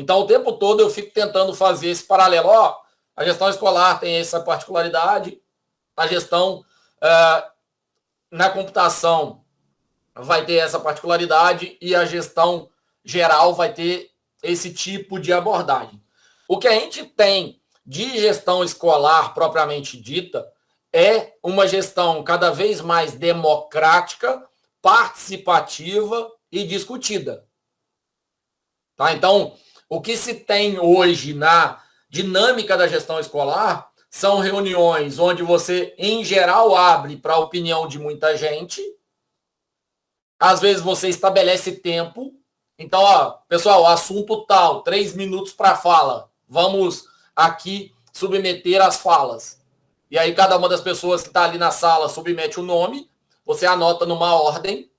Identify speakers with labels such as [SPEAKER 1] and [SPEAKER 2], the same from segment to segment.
[SPEAKER 1] Então, o tempo todo eu fico tentando fazer esse paralelo. Ó, a gestão escolar tem essa particularidade, a gestão na computação vai ter essa particularidade e a gestão geral vai ter esse tipo de abordagem. O que a gente tem de gestão escolar propriamente dita é uma gestão cada vez mais democrática, participativa e discutida. Tá? Então, o que se tem hoje na dinâmica da gestão escolar são reuniões onde você, em geral, abre para a opinião de muita gente. Às vezes você estabelece tempo. Então, ó, pessoal, assunto tal, 3 minutos para fala. Vamos aqui submeter as falas. E aí cada uma das pessoas que está ali na sala submete o nome, você anota numa ordem,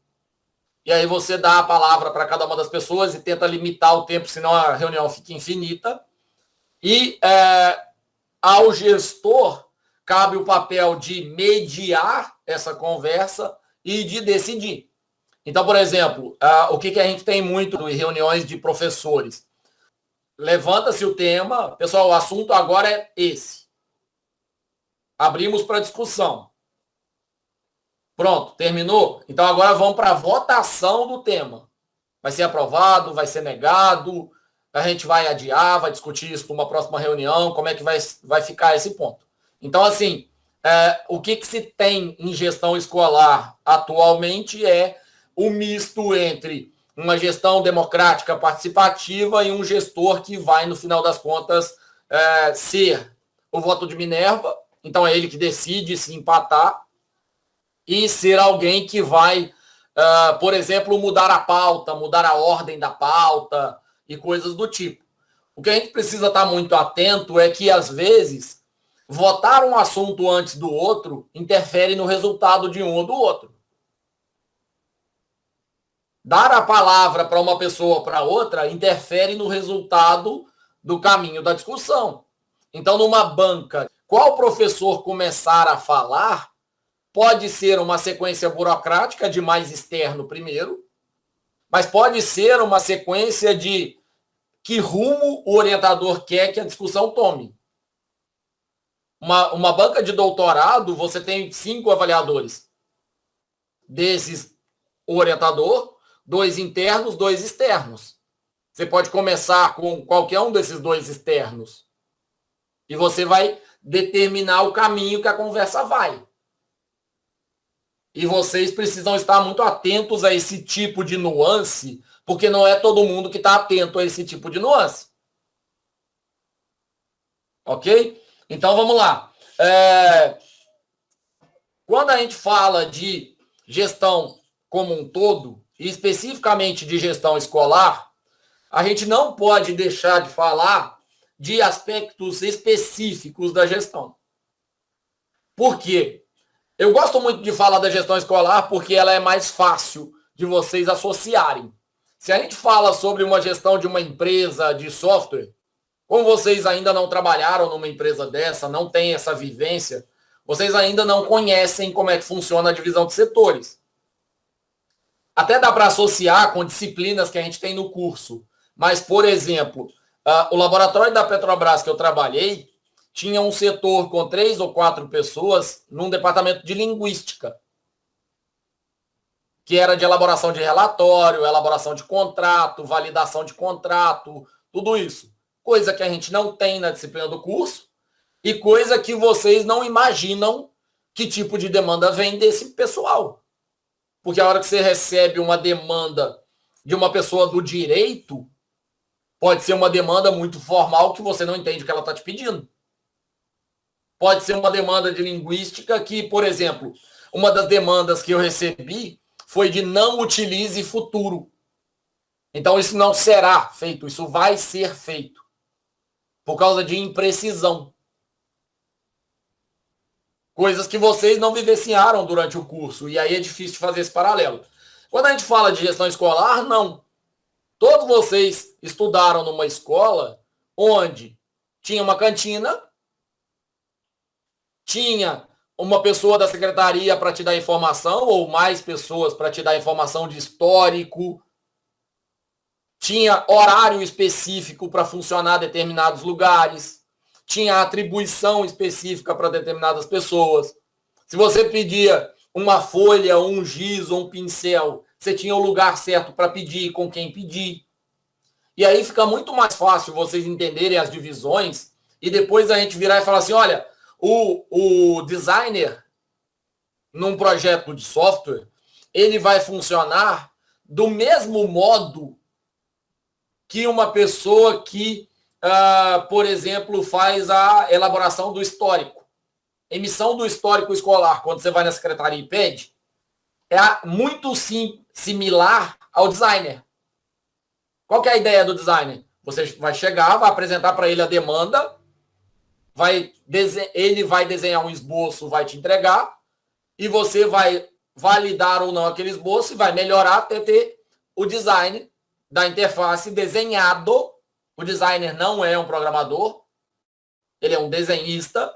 [SPEAKER 1] e aí você dá a palavra para cada uma das pessoas e tenta limitar o tempo, senão a reunião fica infinita. E ao gestor cabe o papel de mediar essa conversa e de decidir. Então, por exemplo, o que a gente tem muito em reuniões de professores? Levanta-se o tema, pessoal, o assunto agora é esse. Abrimos para discussão. Pronto, terminou? Então agora vamos para a votação do tema. Vai ser aprovado, vai ser negado, a gente vai adiar, vai discutir isso numa próxima reunião, como é que vai ficar esse ponto. Então, assim, o que se tem em gestão escolar atualmente é o misto entre uma gestão democrática participativa e um gestor que vai, no final das contas, ser o voto de Minerva, então é ele que decide se empatar, e ser alguém que vai, por exemplo, mudar a pauta, mudar a ordem da pauta e coisas do tipo. O que a gente precisa estar muito atento é que, às vezes, votar um assunto antes do outro interfere no resultado de um ou do outro. Dar a palavra para uma pessoa ou para outra interfere no resultado do caminho da discussão. Então, numa banca, qual professor começar a falar pode ser uma sequência burocrática de mais externo primeiro, mas pode ser uma sequência de que rumo o orientador quer que a discussão tome. Uma banca de doutorado, você tem 5 avaliadores. Desses, o orientador, 2 internos, 2 externos. Você pode começar com qualquer um desses 2 externos. E você vai determinar o caminho que a conversa vai. E vocês precisam estar muito atentos a esse tipo de nuance, porque não é todo mundo que está atento a esse tipo de nuance. Ok? Então, vamos lá. Quando a gente fala de gestão como um todo, e especificamente de gestão escolar, a gente não pode deixar de falar de aspectos específicos da gestão. Por quê? Eu gosto muito de falar da gestão escolar porque ela é mais fácil de vocês associarem. Se a gente fala sobre uma gestão de uma empresa de software, como vocês ainda não trabalharam numa empresa dessa, não têm essa vivência, vocês ainda não conhecem como é que funciona a divisão de setores. Até dá para associar com disciplinas que a gente tem no curso. Mas, por exemplo, o laboratório da Petrobras que eu trabalhei tinha um setor com 3 ou 4 pessoas num departamento de linguística, que era de elaboração de relatório, elaboração de contrato, validação de contrato, tudo isso. Coisa que a gente não tem na disciplina do curso e coisa que vocês não imaginam que tipo de demanda vem desse pessoal. Porque a hora que você recebe uma demanda de uma pessoa do direito, pode ser uma demanda muito formal que você não entende o que ela está te pedindo. Pode ser uma demanda de linguística que, por exemplo, uma das demandas que eu recebi foi de não utilize futuro. Então, isso não será feito, isso vai ser feito. Por causa de imprecisão. Coisas que vocês não vivenciaram durante o curso. E aí é difícil de fazer esse paralelo. Quando a gente fala de gestão escolar, não. Todos vocês estudaram numa escola onde tinha uma cantina, tinha uma pessoa da secretaria para te dar informação, ou mais pessoas para te dar informação de histórico, tinha horário específico para funcionar em determinados lugares, tinha atribuição específica para determinadas pessoas. Se você pedia uma folha, um giz ou um pincel, você tinha o lugar certo para pedir, com quem pedir. E aí fica muito mais fácil vocês entenderem as divisões e depois a gente virar e falar assim, olha, o designer num projeto de software, ele vai funcionar do mesmo modo que uma pessoa que, por exemplo, faz a elaboração do histórico. Emissão do histórico escolar, quando você vai na secretaria e pede, é muito similar ao designer. Qual que é a ideia do designer? Você vai chegar, vai apresentar para ele a demanda, ele vai desenhar um esboço, vai te entregar, e você vai validar ou não aquele esboço e vai melhorar até ter o design da interface desenhado. O designer não é um programador, ele é um desenhista.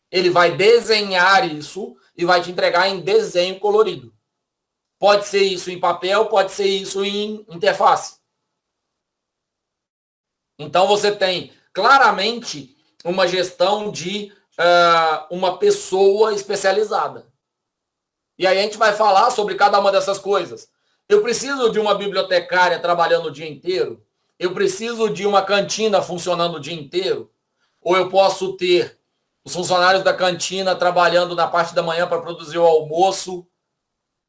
[SPEAKER 1] Ele vai desenhar isso e vai te entregar em desenho colorido. Pode ser isso em papel, pode ser isso em interface. Então, você tem claramente uma gestão de uma pessoa especializada. E aí a gente vai falar sobre cada uma dessas coisas. Eu preciso de uma bibliotecária trabalhando o dia inteiro? Eu preciso de uma cantina funcionando o dia inteiro? Ou eu posso ter os funcionários da cantina trabalhando na parte da manhã para produzir o almoço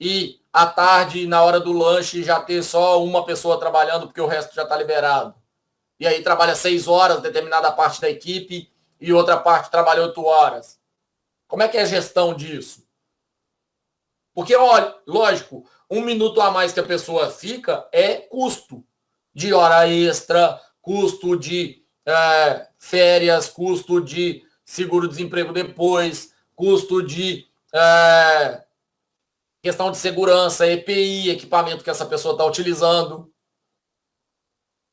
[SPEAKER 1] e à tarde, na hora do lanche, já ter só uma pessoa trabalhando porque o resto já está liberado? E aí trabalha 6 horas, determinada parte da equipe, e outra parte trabalha 8 horas. Como é que é a gestão disso? Porque, olha, lógico, 1 minuto a mais que a pessoa fica é custo de hora extra, custo de férias, custo de seguro-desemprego depois, custo de questão de segurança, EPI, equipamento que essa pessoa está utilizando.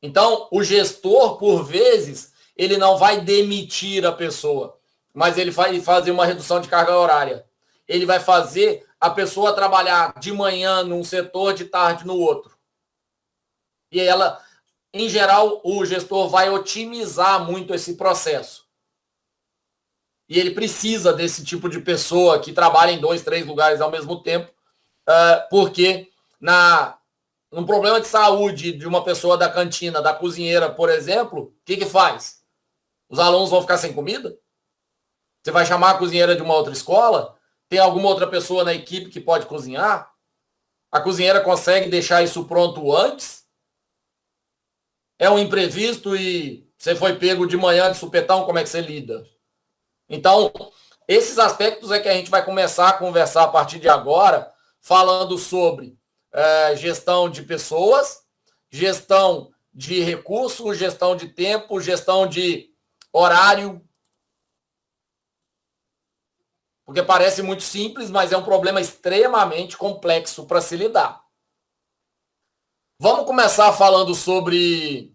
[SPEAKER 1] Então, o gestor, por vezes, ele não vai demitir a pessoa, mas ele vai fazer uma redução de carga horária. Ele vai fazer a pessoa trabalhar de manhã num setor, de tarde no outro. E ela, em geral, o gestor vai otimizar muito esse processo. E ele precisa desse tipo de pessoa que trabalha em 2, 3 lugares ao mesmo tempo, porque num problema de saúde de uma pessoa da cantina, da cozinheira, por exemplo, o que faz? Os alunos vão ficar sem comida? Você vai chamar a cozinheira de uma outra escola? Tem alguma outra pessoa na equipe que pode cozinhar? A cozinheira consegue deixar isso pronto antes? É um imprevisto e você foi pego de manhã de supetão, como é que você lida? Então, esses aspectos é que a gente vai começar a conversar a partir de agora, falando sobre gestão de pessoas, gestão de recursos, gestão de tempo, gestão de horário. Porque parece muito simples, mas é um problema extremamente complexo para se lidar. Vamos começar falando sobre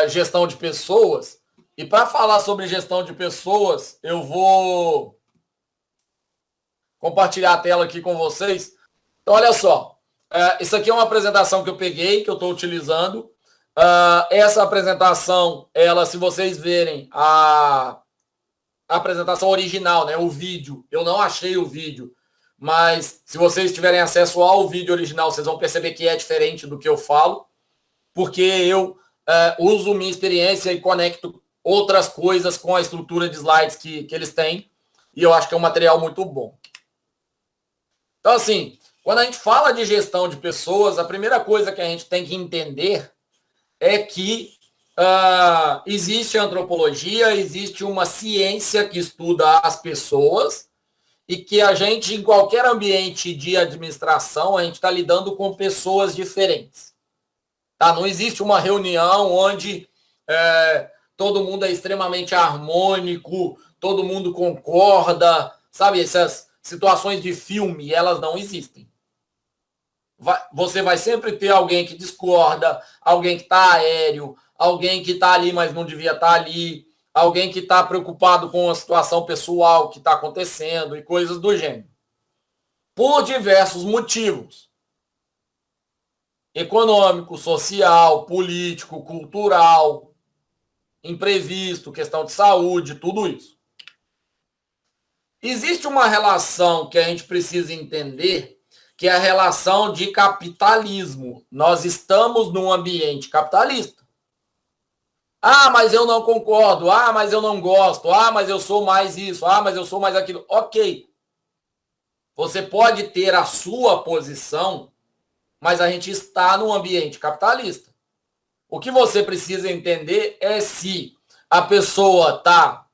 [SPEAKER 1] gestão de pessoas. E para falar sobre gestão de pessoas, eu vou compartilhar a tela aqui com vocês. Então, olha só. Isso aqui é uma apresentação que eu peguei, que eu estou utilizando. Essa apresentação, ela, se vocês verem a apresentação original, né, o vídeo, eu não achei o vídeo, mas se vocês tiverem acesso ao vídeo original, vocês vão perceber que é diferente do que eu falo, porque eu uso minha experiência e conecto outras coisas com a estrutura de slides que eles têm, e eu acho que é um material muito bom. Então, assim, quando a gente fala de gestão de pessoas, a primeira coisa que a gente tem que entender é que existe antropologia, existe uma ciência que estuda as pessoas e que a gente, em qualquer ambiente de administração, a gente está lidando com pessoas diferentes. Tá? Não existe uma reunião onde todo mundo é extremamente harmônico, todo mundo concorda, sabe? Essas situações de filme, elas não existem. Você vai sempre ter alguém que discorda, alguém que está aéreo, alguém que está ali, mas não devia estar ali, alguém que está preocupado com a situação pessoal que está acontecendo e coisas do gênero. Por diversos motivos. econômico, social, político, cultural, imprevisto, questão de saúde, tudo isso. Existe uma relação que a gente precisa entender, que é a relação de capitalismo. Nós estamos num ambiente capitalista. Ah, mas eu não concordo. Ah, mas eu não gosto. Ah, mas eu sou mais isso. Ah, mas eu sou mais aquilo. Ok. Você pode ter a sua posição, mas a gente está num ambiente capitalista. O que você precisa entender é se a pessoa está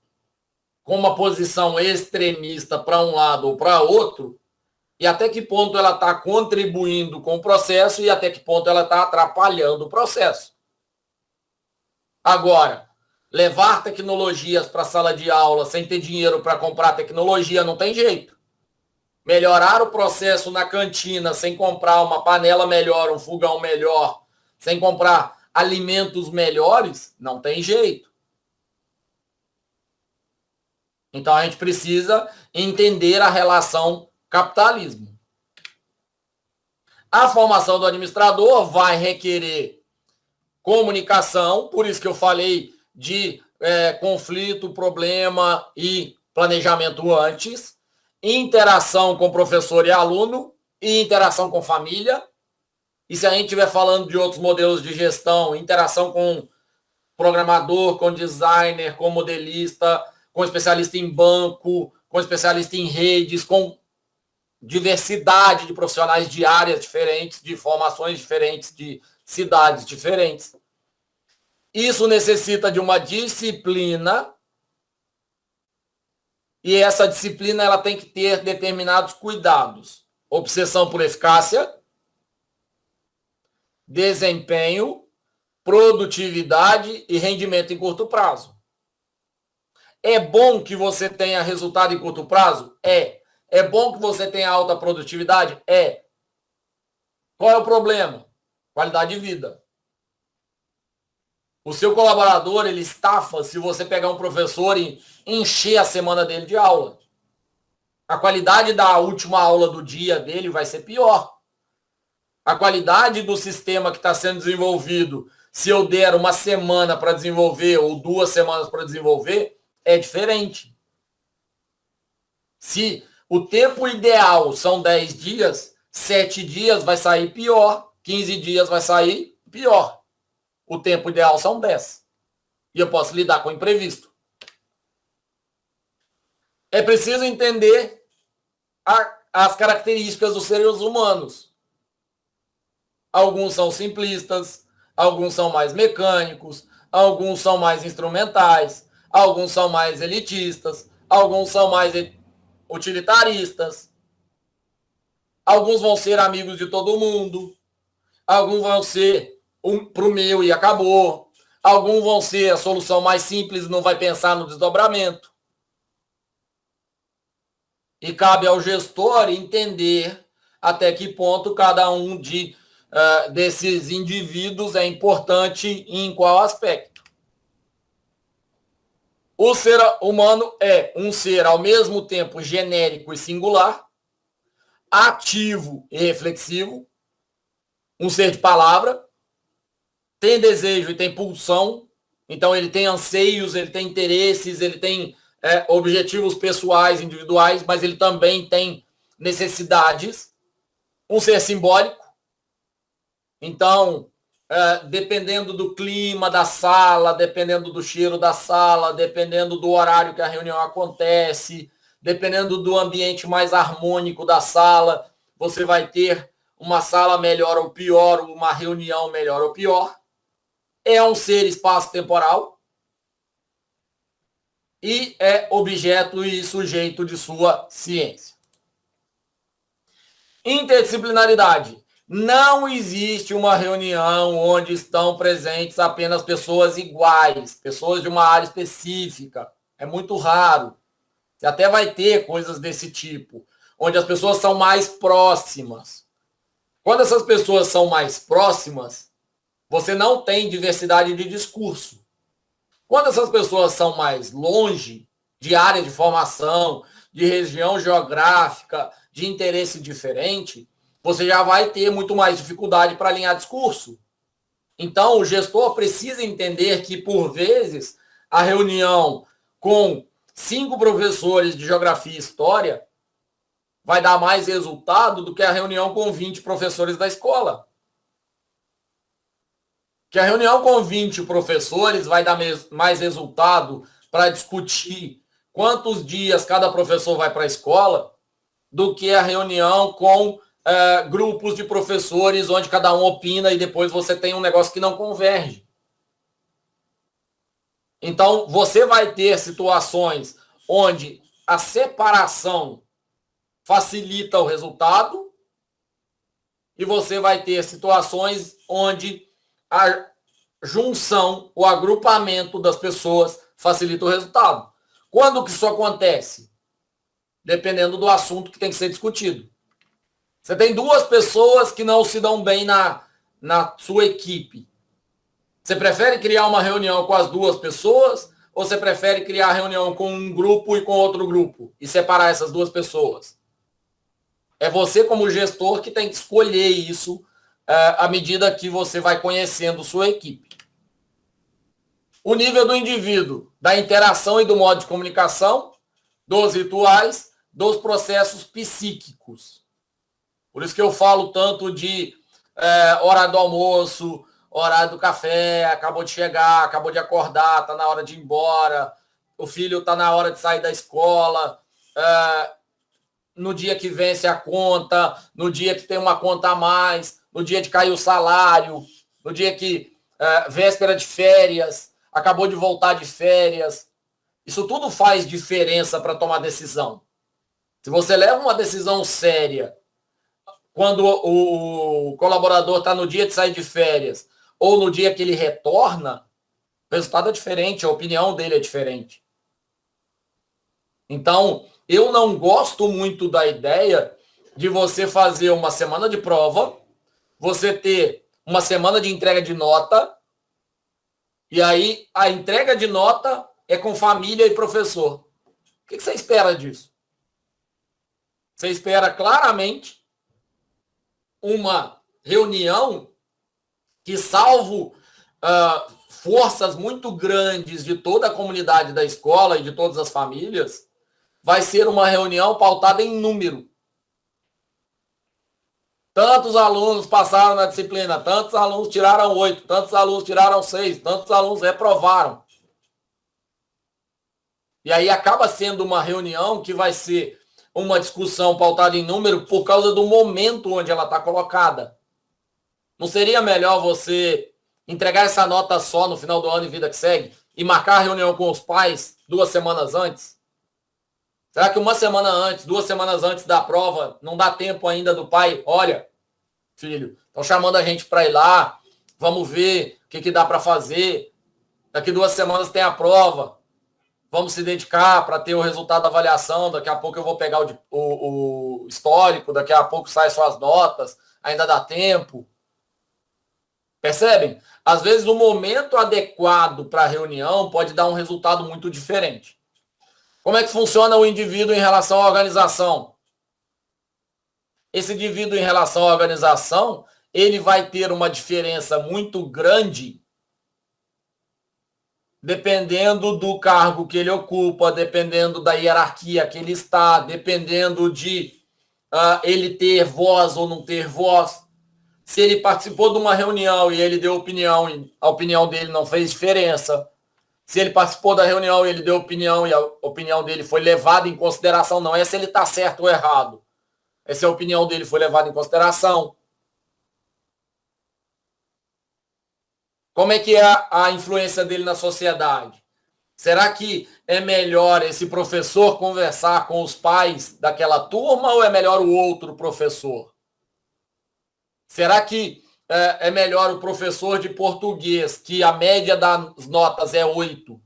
[SPEAKER 1] com uma posição extremista para um lado ou para outro, e até que ponto ela está contribuindo com o processo e até que ponto ela está atrapalhando o processo. Agora, levar tecnologias para a sala de aula sem ter dinheiro para comprar tecnologia não tem jeito. Melhorar o processo na cantina sem comprar uma panela melhor, um fogão melhor, sem comprar alimentos melhores, não tem jeito. Então a gente precisa entender a relação capitalismo. A formação do administrador vai requerer comunicação, por isso que eu falei de conflito, problema e planejamento antes, interação com professor e aluno e interação com família. E se a gente estiver falando de outros modelos de gestão, interação com programador, com designer, com modelista, com especialista em banco, com especialista em redes, com diversidade de profissionais de áreas diferentes, de formações diferentes, de cidades diferentes. Isso necessita de uma disciplina e essa disciplina ela tem que ter determinados cuidados. Obsessão por eficácia, desempenho, produtividade e rendimento em curto prazo. É bom que você tenha resultado em curto prazo? É. É bom que você tenha alta produtividade? É. Qual é o problema? Qualidade de vida. O seu colaborador, ele estafa se você pegar um professor e encher a semana dele de aula. A qualidade da última aula do dia dele vai ser pior. A qualidade do sistema que está sendo desenvolvido, se eu der uma semana para desenvolver ou 2 semanas para desenvolver, é diferente. Se o tempo ideal são 10 dias, 7 dias vai sair pior, 15 dias vai sair pior. O tempo ideal são 10. E eu posso lidar com o imprevisto. É preciso entender as características dos seres humanos. Alguns são simplistas, alguns são mais mecânicos, alguns são mais instrumentais, alguns são mais elitistas, alguns são mais utilitaristas, alguns vão ser amigos de todo mundo, alguns vão ser pro meu e acabou, alguns vão ser a solução mais simples, não vai pensar no desdobramento. E cabe ao gestor entender até que ponto cada um desses indivíduos é importante e em qual aspecto. O ser humano é um ser ao mesmo tempo genérico e singular, ativo e reflexivo, um ser de palavra, tem desejo e tem pulsão, então ele tem anseios, ele tem interesses, ele tem objetivos pessoais, individuais, mas ele também tem necessidades, um ser simbólico, então dependendo do clima da sala, dependendo do cheiro da sala, dependendo do horário que a reunião acontece, dependendo do ambiente mais harmônico da sala, você vai ter uma sala melhor ou pior, uma reunião melhor ou pior. É um ser espaço-temporal e é objeto e sujeito de sua ciência. Interdisciplinaridade. Não existe uma reunião onde estão presentes apenas pessoas iguais, pessoas de uma área específica. É muito raro. Você até vai ter coisas desse tipo, onde as pessoas são mais próximas. Quando essas pessoas são mais próximas, você não tem diversidade de discurso. Quando essas pessoas são mais longe, de área de formação, de região geográfica, de interesse diferente, você já vai ter muito mais dificuldade para alinhar discurso. Então, o gestor precisa entender que, por vezes, a reunião com 5 professores de geografia e história vai dar mais resultado do que a reunião com 20 professores da escola. Que a reunião com 20 professores vai dar mais resultado para discutir quantos dias cada professor vai para a escola do que a reunião com grupos de professores onde cada um opina e depois você tem um negócio que não converge. Então, você vai ter situações onde a separação facilita o resultado e você vai ter situações onde a junção, o agrupamento das pessoas facilita o resultado. Quando que isso acontece? Dependendo do assunto que tem que ser discutido. Você tem 2 pessoas que não se dão bem na sua equipe. Você prefere criar uma reunião com as 2 pessoas ou você prefere criar reunião com um grupo e com outro grupo e separar essas 2 pessoas? É você, como gestor, que tem que escolher isso à medida que você vai conhecendo sua equipe. O nível do indivíduo, da interação e do modo de comunicação, dos rituais, dos processos psíquicos. Por isso que eu falo tanto de hora do almoço, horário do café, acabou de chegar, acabou de acordar, está na hora de ir embora, o filho está na hora de sair da escola, no dia que vence a conta, no dia que tem uma conta a mais, no dia de cair o salário, no dia que véspera de férias, acabou de voltar de férias. Isso tudo faz diferença para tomar decisão. Se você leva uma decisão séria quando o colaborador está no dia de sair de férias ou no dia que ele retorna, o resultado é diferente, a opinião dele é diferente. Então, eu não gosto muito da ideia de você fazer uma semana de prova, você ter uma semana de entrega de nota, e aí a entrega de nota é com família e professor. O que você espera disso? Você espera claramente uma reunião que, salvo forças muito grandes de toda a comunidade da escola e de todas as famílias, vai ser uma reunião pautada em número. Tantos alunos passaram na disciplina, tantos alunos tiraram 8, tantos alunos tiraram 6, tantos alunos reprovaram. E aí acaba sendo uma reunião que vai ser uma discussão pautada em número por causa do momento onde ela está colocada. Não seria melhor você entregar essa nota só no final do ano e vida que segue e marcar a reunião com os pais 2 semanas antes? Será que 1 semana antes, 2 semanas antes da prova, não dá tempo ainda do pai? Olha, filho, estão chamando a gente para ir lá, vamos ver o que dá para fazer. Daqui 2 semanas tem a prova. Vamos se dedicar para ter o resultado da avaliação. Daqui a pouco eu vou pegar o histórico, daqui a pouco saem só as notas, ainda dá tempo. Percebem? Às vezes o momento adequado para a reunião pode dar um resultado muito diferente. Como é que funciona o indivíduo em relação à organização? Esse indivíduo em relação à organização, ele vai ter uma diferença muito grande dependendo do cargo que ele ocupa, dependendo da hierarquia que ele está, dependendo de ele ter voz ou não ter voz. Se ele participou de uma reunião e ele deu opinião e a opinião dele não fez diferença, se ele participou da reunião e ele deu opinião e a opinião dele foi levada em consideração, não é se ele está certo ou errado, é se a opinião dele foi levada em consideração. Como é que é a influência dele na sociedade? Será que é melhor esse professor conversar com os pais daquela turma ou é melhor o outro professor? Será que é melhor o professor de português, que a média das notas é 8,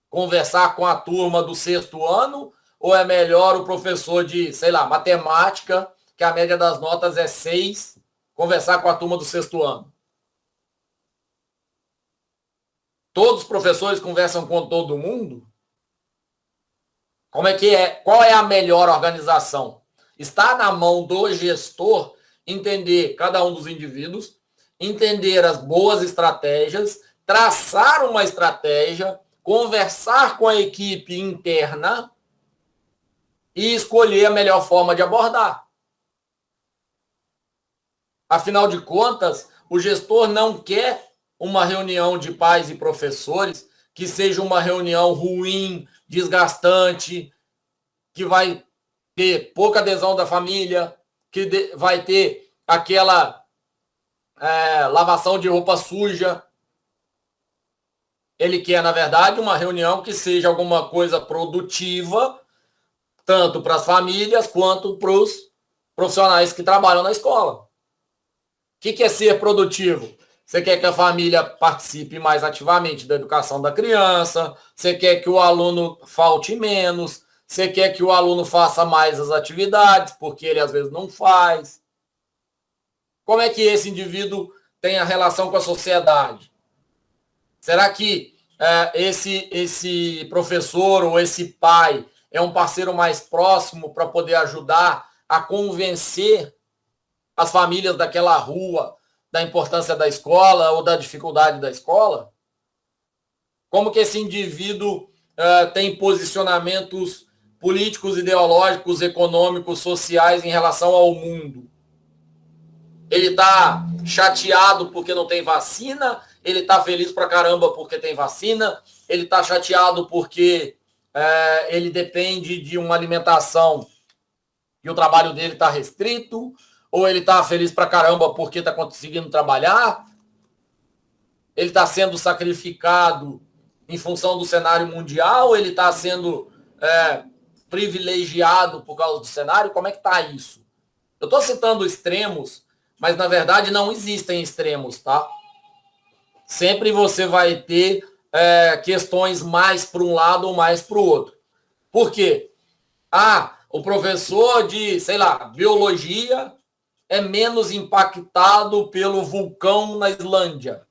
[SPEAKER 1] conversar com a turma do 6º ano? Ou é melhor o professor de, sei lá, matemática, que a média das notas é 6, conversar com a turma do 6º ano? Todos os professores conversam com todo mundo? Como é que é? Qual é a melhor organização? Está na mão do gestor entender cada um dos indivíduos, entender as boas estratégias, traçar uma estratégia, conversar com a equipe interna e escolher a melhor forma de abordar. Afinal de contas, o gestor não quer uma reunião de pais e professores que seja uma reunião ruim, desgastante, que vai ter pouca adesão da família, que vai ter aquela lavação de roupa suja. Ele quer, na verdade, uma reunião que seja alguma coisa produtiva, tanto para as famílias quanto para os profissionais que trabalham na escola. O que é ser produtivo? Você quer que a família participe mais ativamente da educação da criança, você quer que o aluno falte menos, você quer que o aluno faça mais as atividades, porque ele às vezes não faz. Como é que esse indivíduo tem a relação com a sociedade? Será que esse professor ou esse pai é um parceiro mais próximo para poder ajudar a convencer as famílias daquela rua da importância da escola ou da dificuldade da escola? Como que esse indivíduo tem posicionamentos políticos, ideológicos, econômicos, sociais em relação ao mundo? Ele está chateado porque não tem vacina? Ele está feliz pra caramba porque tem vacina? Ele está chateado porque ele depende de uma alimentação e o trabalho dele está restrito? Ou ele está feliz pra caramba porque está conseguindo trabalhar? Ele está sendo sacrificado em função do cenário mundial? Ele está sendo privilegiado por causa do cenário? Como é que está isso? Eu estou citando extremos, mas na verdade não existem extremos, tá? Sempre você vai ter questões mais para um lado ou mais para o outro. Por quê? O professor de, sei lá, biologia é menos impactado pelo vulcão na Islândia.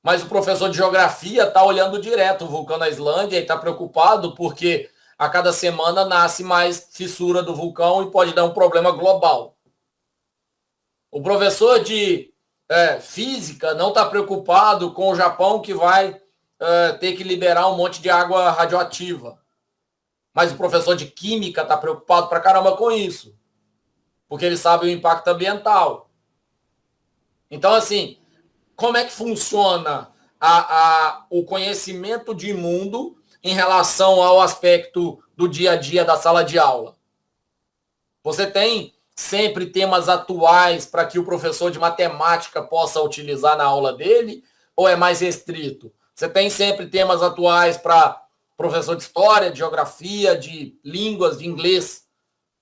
[SPEAKER 1] Mas o professor de geografia está olhando direto o vulcão na Islândia e está preocupado porque a cada semana nasce mais fissura do vulcão e pode dar um problema global. O professor de física não está preocupado com o Japão que vai ter que liberar um monte de água radioativa. Mas o professor de química está preocupado pra caramba com isso, porque ele sabe o impacto ambiental. Então, assim, como é que funciona o conhecimento de mundo em relação ao aspecto do dia a dia da sala de aula? Você tem sempre temas atuais para que o professor de matemática possa utilizar na aula dele, ou é mais restrito? Você tem sempre temas atuais para professor de história, de geografia, de línguas, de inglês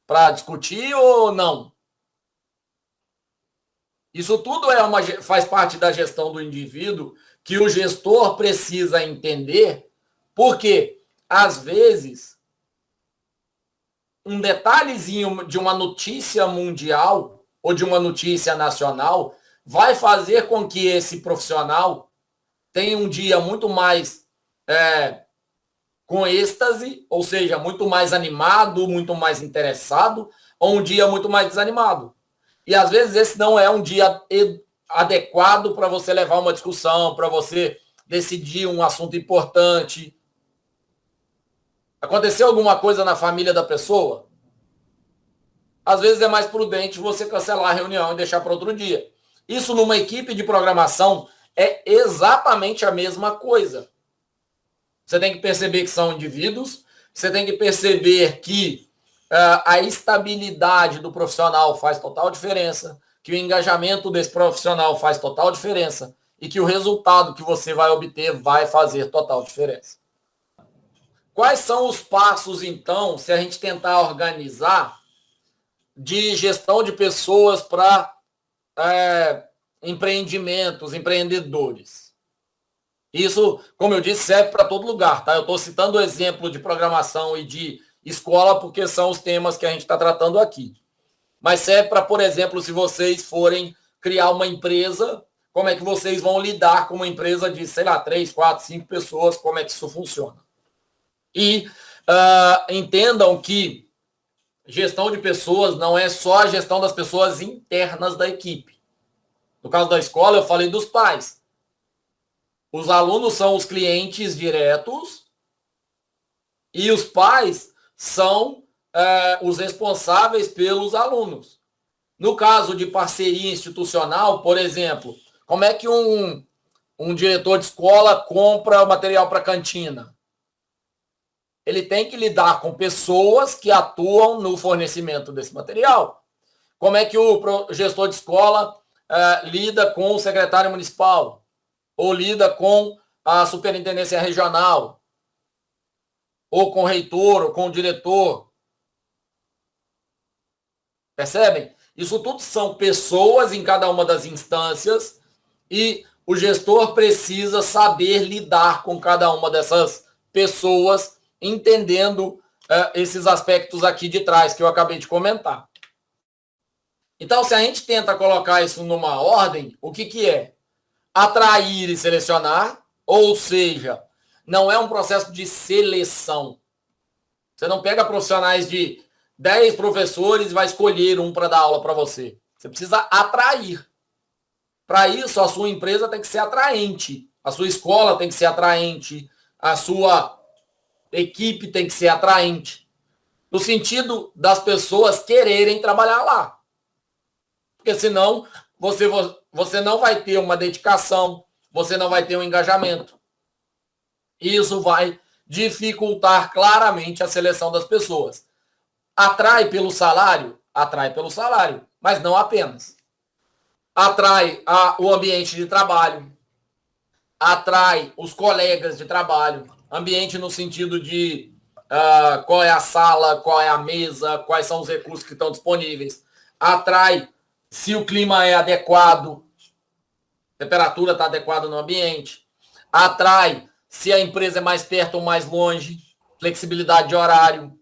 [SPEAKER 1] para discutir ou não? Isso tudo faz parte da gestão do indivíduo que o gestor precisa entender, porque, às vezes, um detalhezinho de uma notícia mundial ou de uma notícia nacional vai fazer com que esse profissional tenha um dia muito mais com êxtase, ou seja, muito mais animado, muito mais interessado, ou um dia muito mais desanimado. E às vezes esse não é um dia adequado para você levar uma discussão, para você decidir um assunto importante. Aconteceu alguma coisa na família da pessoa? Às vezes é mais prudente você cancelar a reunião e deixar para outro dia. Isso numa equipe de programação é exatamente a mesma coisa. Você tem que perceber que são indivíduos, você tem que perceber que a estabilidade do profissional faz total diferença, que o engajamento desse profissional faz total diferença e que o resultado que você vai obter vai fazer total diferença. Quais são os passos, então, se a gente tentar organizar de gestão de pessoas para empreendimentos, empreendedores? Isso, como eu disse, serve para todo lugar, tá? Eu estou citando o exemplo de programação e de escola porque são os temas que a gente está tratando aqui. Mas serve para, por exemplo, se vocês forem criar uma empresa, como é que vocês vão lidar com uma empresa de, sei lá, 3, 4, 5 pessoas, como é que isso funciona. E entendam que gestão de pessoas não é só a gestão das pessoas internas da equipe. No caso da escola, eu falei dos pais. Os alunos são os clientes diretos e os pais são os responsáveis pelos alunos. No caso de parceria institucional, por exemplo, como é que um diretor de escola compra o material para a cantina? Ele tem que lidar com pessoas que atuam no fornecimento desse material. Como é que o gestor de escola lida com o secretário municipal? Ou lida com a superintendência regional? Ou com o reitor, ou com o diretor? Percebem? Isso tudo são pessoas em cada uma das instâncias e o gestor precisa saber lidar com cada uma dessas pessoas, entendendo esses aspectos aqui de trás que eu acabei de comentar. Então, se a gente tenta colocar isso numa ordem, o que é? Atrair e selecionar, ou seja, não é um processo de seleção. Você não pega profissionais de 10 professores e vai escolher um para dar aula para você. Você precisa atrair. Para isso, a sua empresa tem que ser atraente. A sua escola tem que ser atraente. A sua equipe tem que ser atraente. No sentido das pessoas quererem trabalhar lá. Porque senão você não vai ter uma dedicação, você não vai ter um engajamento. E isso vai dificultar claramente a seleção das pessoas. Atrai pelo salário? Atrai pelo salário, mas não apenas. Atrai o ambiente de trabalho, atrai os colegas de trabalho, ambiente no sentido de qual é a sala, qual é a mesa, quais são os recursos que estão disponíveis. Atrai se o clima é adequado, a temperatura está adequada no ambiente. Atrai se a empresa é mais perto ou mais longe, flexibilidade de horário.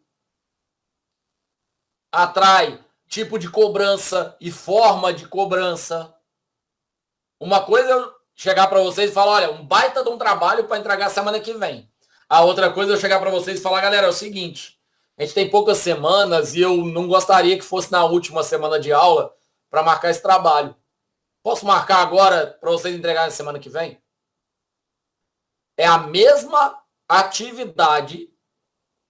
[SPEAKER 1] Atrai tipo de cobrança e forma de cobrança. Uma coisa é eu chegar para vocês e falar, olha, um baita de um trabalho para entregar semana que vem. A outra coisa é eu chegar para vocês e falar, galera, é o seguinte, a gente tem poucas semanas e eu não gostaria que fosse na última semana de aula para marcar esse trabalho. Posso marcar agora para vocês entregarem semana que vem? É a mesma atividade,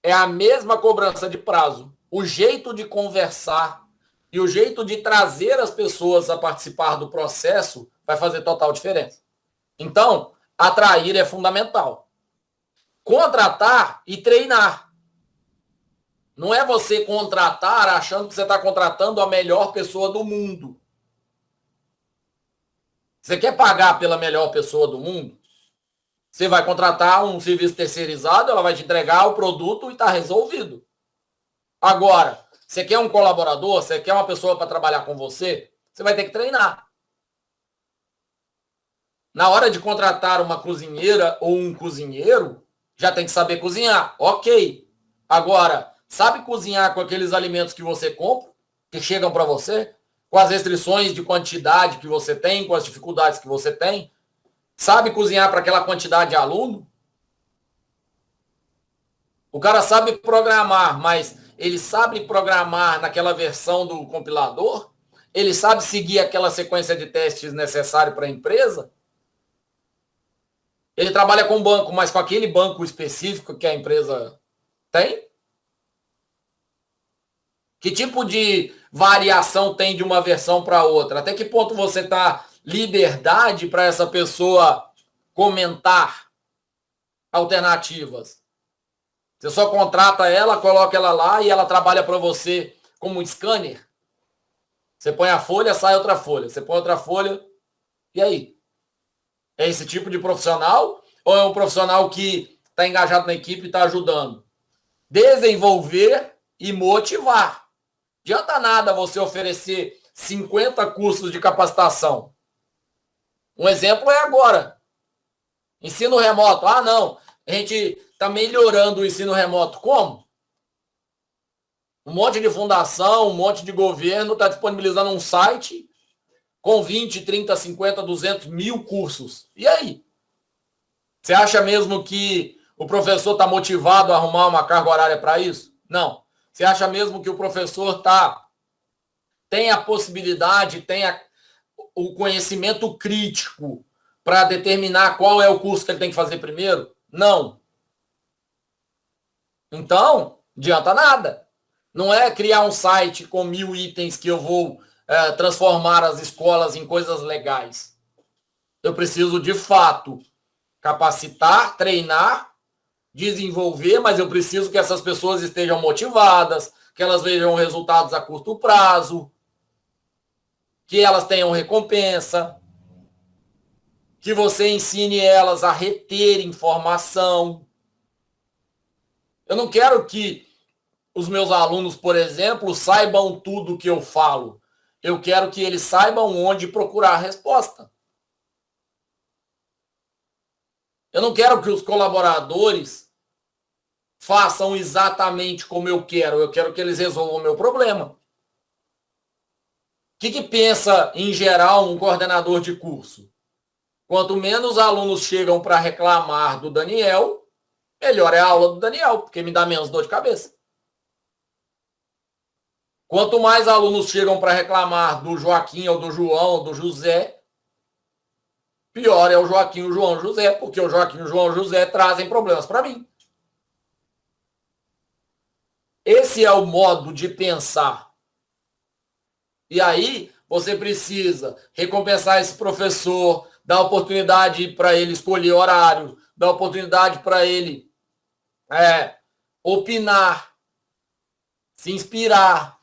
[SPEAKER 1] é a mesma cobrança de prazo. O jeito de conversar e o jeito de trazer as pessoas a participar do processo vai fazer total diferença. Então, atrair é fundamental. Contratar e treinar. Não é você contratar achando que você está contratando a melhor pessoa do mundo. Você quer pagar pela melhor pessoa do mundo? Você vai contratar um serviço terceirizado, ela vai te entregar o produto e está resolvido. Agora, você quer um colaborador, você quer uma pessoa para trabalhar com você, você vai ter que treinar. Na hora de contratar uma cozinheira ou um cozinheiro, já tem que saber cozinhar. Ok. Agora, sabe cozinhar com aqueles alimentos que você compra, que chegam para você? Com as restrições de quantidade que você tem, com as dificuldades que você tem? Sabe cozinhar para aquela quantidade de aluno? O cara sabe programar, mas ele sabe programar naquela versão do compilador? Ele sabe seguir aquela sequência de testes necessária para a empresa? Ele trabalha com banco, mas com aquele banco específico que a empresa tem? Que tipo de variação tem de uma versão para outra? Até que ponto você está liberdade para essa pessoa comentar alternativas? Você só contrata ela, coloca ela lá e ela trabalha para você como um scanner? Você põe a folha, sai outra folha. Você põe outra folha, e aí? É esse tipo de profissional? Ou é um profissional que está engajado na equipe e está ajudando? Desenvolver e motivar. Não adianta nada você oferecer 50 cursos de capacitação. Um exemplo é agora. Ensino remoto. Ah, não. A gente está melhorando o ensino remoto. Como? Um monte de fundação, um monte de governo está disponibilizando um site com 20, 30, 50, 200 mil cursos. E aí? Você acha mesmo que o professor está motivado a arrumar uma carga horária para isso? Não. Você acha mesmo que o professor tem a possibilidade, tem o conhecimento crítico para determinar qual é o curso que ele tem que fazer primeiro? Não. Então, não adianta nada. Não é criar um site com 1000 itens que eu vou transformar as escolas em coisas legais. Eu preciso, de fato, capacitar, treinar, desenvolver, mas eu preciso que essas pessoas estejam motivadas, que elas vejam resultados a curto prazo, que elas tenham recompensa, que você ensine elas a reter informação. Eu não quero que os meus alunos, por exemplo, saibam tudo o que eu falo. Eu quero que eles saibam onde procurar a resposta. Eu não quero que os colaboradores façam exatamente como eu quero. Eu quero que eles resolvam o meu problema. O que pensa, em geral, um coordenador de curso? Quanto menos alunos chegam para reclamar do Daniel, melhor é a aula do Daniel, porque me dá menos dor de cabeça. Quanto mais alunos chegam para reclamar do Joaquim, ou do João, ou do José, pior é o Joaquim, o João, o José, porque o Joaquim, o João e o José trazem problemas para mim. Esse é o modo de pensar. E aí, você precisa recompensar esse professor, dar oportunidade para ele escolher horário, dar oportunidade para ele opinar, se inspirar,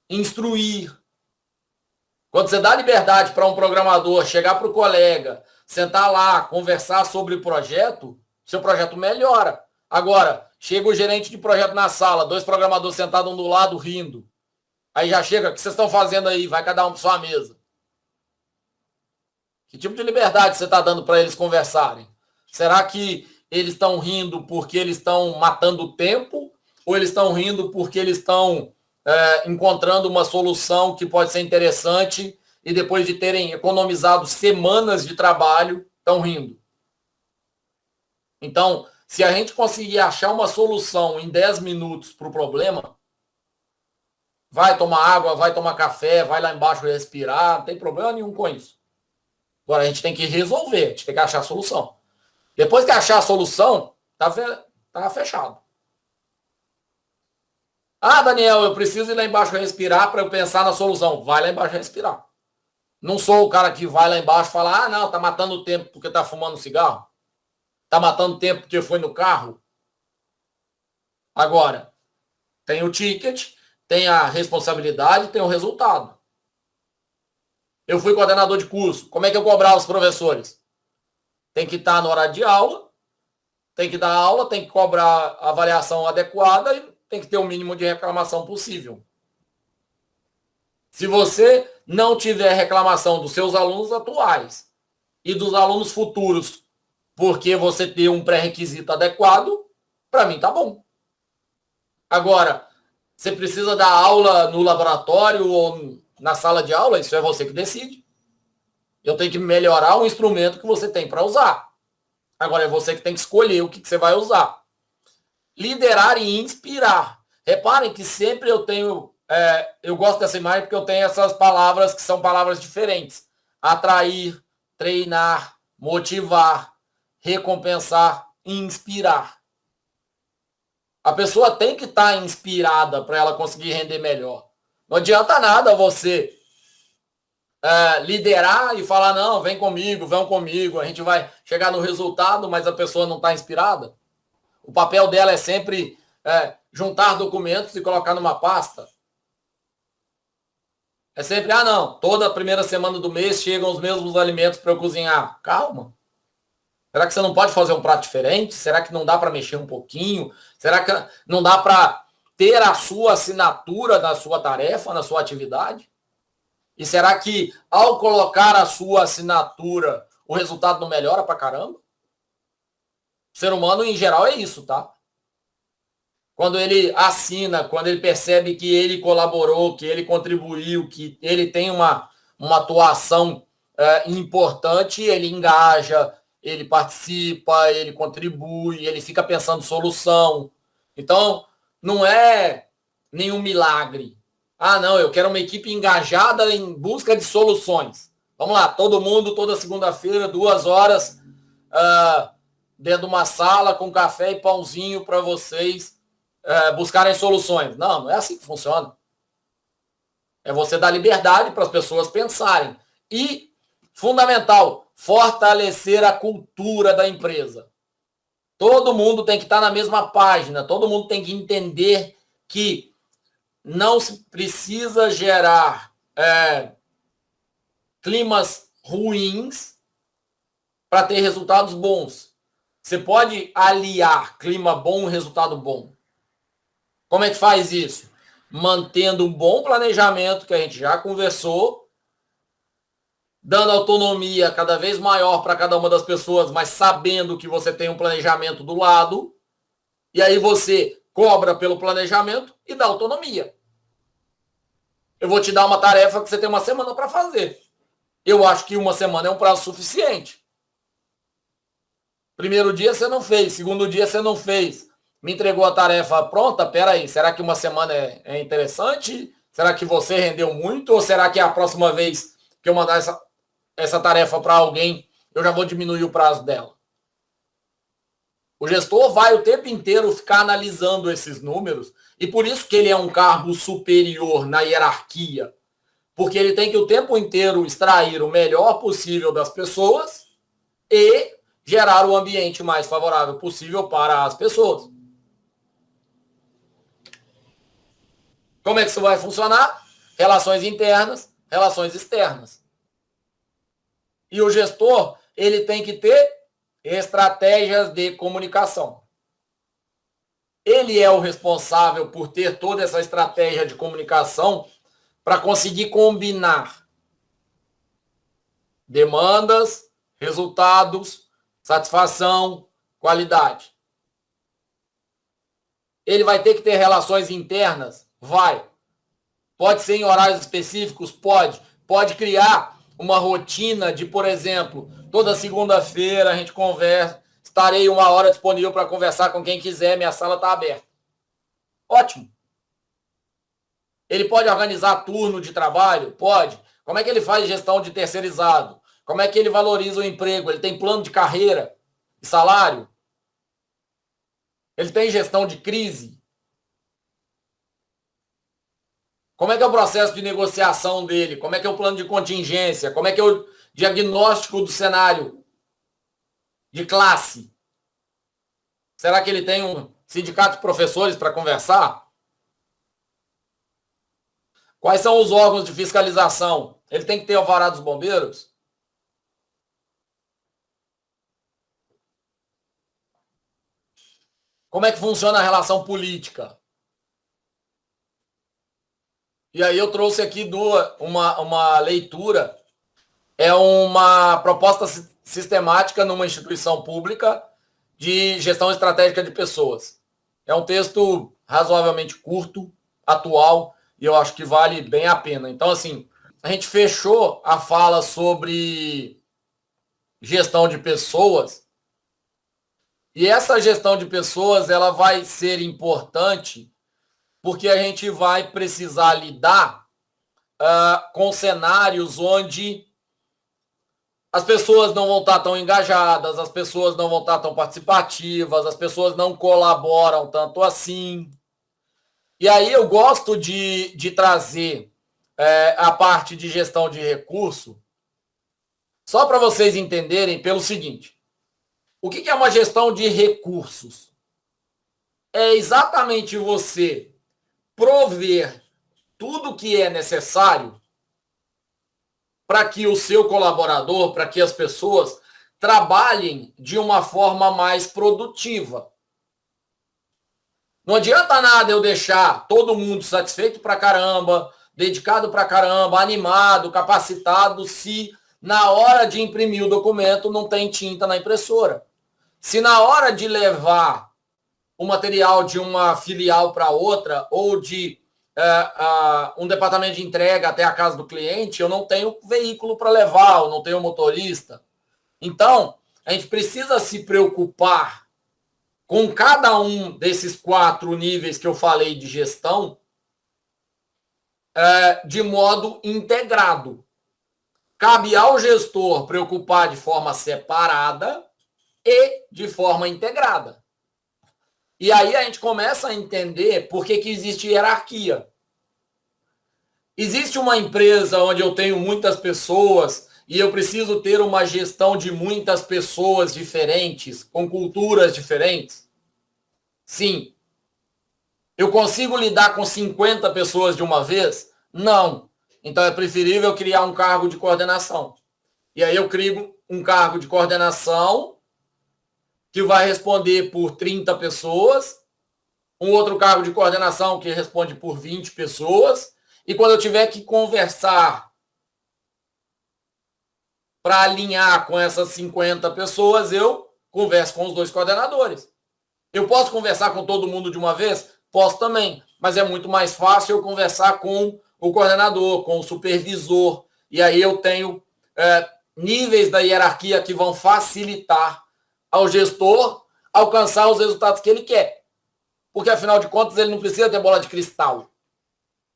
[SPEAKER 1] instruir. Quando você dá liberdade para um programador chegar para o colega, sentar lá, conversar sobre o projeto, seu projeto melhora. Agora, chega o gerente de projeto na sala, 2 programadores sentados um do lado rindo. Aí já chega, o que vocês estão fazendo aí? Vai cada um para sua mesa. Que tipo de liberdade você está dando para eles conversarem? Será que eles estão rindo porque eles estão matando o tempo? Ou eles estão rindo porque eles estão encontrando uma solução que pode ser interessante e depois de terem economizado semanas de trabalho, estão rindo? Então, se a gente conseguir achar uma solução em 10 minutos para o problema, vai tomar água, vai tomar café, vai lá embaixo respirar, não tem problema nenhum com isso. Agora a gente tem que resolver, a gente tem que achar a solução. Depois que achar a solução, tá fechado. Ah, Daniel, eu preciso ir lá embaixo respirar para eu pensar na solução. Vai lá embaixo respirar. Não sou o cara que vai lá embaixo e fala, não, tá matando o tempo porque tá fumando cigarro. Tá matando tempo porque foi no carro. Agora, tem o ticket, tem a responsabilidade, tem o resultado. Eu fui coordenador de curso. Como é que eu cobrava os professores? Tem que estar na hora de aula, tem que dar aula, tem que cobrar a avaliação adequada e tem que ter o mínimo de reclamação possível. Se você não tiver reclamação dos seus alunos atuais e dos alunos futuros, porque você tem um pré-requisito adequado, para mim tá bom. Agora, você precisa dar aula no laboratório ou na sala de aula, isso é você que decide. Eu tenho que melhorar o instrumento que você tem para usar. Agora é você que tem que escolher o que você vai usar. Liderar e inspirar. Reparem que sempre eu tenho... eu gosto dessa imagem porque eu tenho essas palavras que são palavras diferentes. Atrair, treinar, motivar, recompensar, inspirar. A pessoa tem que estar inspirada para ela conseguir render melhor. Não adianta nada você liderar e falar, não, vem comigo, a gente vai chegar no resultado, mas a pessoa não está inspirada. O papel dela é sempre juntar documentos e colocar numa pasta. É sempre, não, toda a primeira semana do mês chegam os mesmos alimentos para eu cozinhar. Calma. Será que você não pode fazer um prato diferente? Será que não dá para mexer um pouquinho? Será que não dá para ter a sua assinatura na sua tarefa, na sua atividade? E será que, ao colocar a sua assinatura, o resultado não melhora pra caramba? O ser humano, em geral, é isso, tá? Quando ele assina, quando ele percebe que ele colaborou, que ele contribuiu, que ele tem uma atuação importante, ele engaja, ele participa, ele contribui, ele fica pensando solução. Então, não é nenhum milagre. Ah, não, eu quero uma equipe engajada em busca de soluções. Vamos lá, todo mundo, toda segunda-feira, 2 horas, dentro de uma sala com café e pãozinho para vocês buscarem soluções. Não, não é assim que funciona. É você dar liberdade para as pessoas pensarem. E, fundamental, fortalecer a cultura da empresa. Todo mundo tem que estar na mesma página, todo mundo tem que entender que não se precisa gerar climas ruins para ter resultados bons. Você pode aliar clima bom e resultado bom. Como é que faz isso? Mantendo um bom planejamento, que a gente já conversou, dando autonomia cada vez maior para cada uma das pessoas, mas sabendo que você tem um planejamento do lado, e aí você cobra pelo planejamento e dá autonomia. Eu vou te dar uma tarefa que você tem uma semana para fazer. Eu acho que uma semana é um prazo suficiente. Primeiro dia você não fez, segundo dia você não fez. Me entregou a tarefa pronta, peraí, será que uma semana é interessante? Será que você rendeu muito? Ou será que a próxima vez que eu mandar essa tarefa para alguém, eu já vou diminuir o prazo dela? O gestor vai o tempo inteiro ficar analisando esses números, e por isso que ele é um cargo superior na hierarquia, porque ele tem que o tempo inteiro extrair o melhor possível das pessoas e gerar o ambiente mais favorável possível para as pessoas. Como é que isso vai funcionar? Relações internas, relações externas. E o gestor, ele tem que ter estratégias de comunicação. Ele é o responsável por ter toda essa estratégia de comunicação para conseguir combinar demandas, resultados, satisfação, qualidade. Ele vai ter que ter relações internas? Vai. Pode ser em horários específicos? Pode. Pode criar uma rotina de, por exemplo, toda segunda-feira a gente conversa, estarei 1 hora disponível para conversar com quem quiser, minha sala está aberta. Ótimo. Ele pode organizar turno de trabalho? Pode. Como é que ele faz gestão de terceirizado? Como é que ele valoriza o emprego? Ele tem plano de carreira e salário? Ele tem gestão de crise? Como é que é o processo de negociação dele? Como é que é o plano de contingência? Como é que é o diagnóstico do cenário de classe? Será que ele tem um sindicato de professores para conversar? Quais são os órgãos de fiscalização? Ele tem que ter o alvará dos bombeiros? Como é que funciona a relação política? E aí eu trouxe aqui uma leitura, é uma proposta sistemática numa instituição pública de gestão estratégica de pessoas. É um texto razoavelmente curto, atual, e eu acho que vale bem a pena. Então, assim, a gente fechou a fala sobre gestão de pessoas, e essa gestão de pessoas ela vai ser importante porque a gente vai precisar lidar com cenários onde as pessoas não vão estar tão engajadas, as pessoas não vão estar tão participativas, as pessoas não colaboram tanto assim. E aí eu gosto de trazer a parte de gestão de recurso só para vocês entenderem pelo seguinte. O que é uma gestão de recursos? É exatamente você prover tudo que é necessário para que o seu colaborador, para que as pessoas trabalhem de uma forma mais produtiva. Não adianta nada eu deixar todo mundo satisfeito pra caramba, dedicado pra caramba, animado, capacitado, se na hora de imprimir o documento não tem tinta na impressora. Se na hora de levar o material de uma filial para outra ou de um departamento de entrega até a casa do cliente, eu não tenho veículo para levar, eu não tenho motorista. Então, a gente precisa se preocupar com cada um desses 4 níveis que eu falei de gestão de modo integrado. Cabe ao gestor preocupar de forma separada e de forma integrada. E aí a gente começa a entender por que existe hierarquia. Existe uma empresa onde eu tenho muitas pessoas e eu preciso ter uma gestão de muitas pessoas diferentes, com culturas diferentes? Sim. Eu consigo lidar com 50 pessoas de uma vez? Não. Então é preferível criar um cargo de coordenação. E aí eu crio um cargo de coordenação que vai responder por 30 pessoas, um outro cargo de coordenação que responde por 20 pessoas, e quando eu tiver que conversar para alinhar com essas 50 pessoas, eu converso com os 2 coordenadores. Eu posso conversar com todo mundo de uma vez? Posso também, mas é muito mais fácil eu conversar com o coordenador, com o supervisor, e aí eu tenho níveis da hierarquia que vão facilitar ao gestor alcançar os resultados que ele quer. Porque, afinal de contas, ele não precisa ter bola de cristal.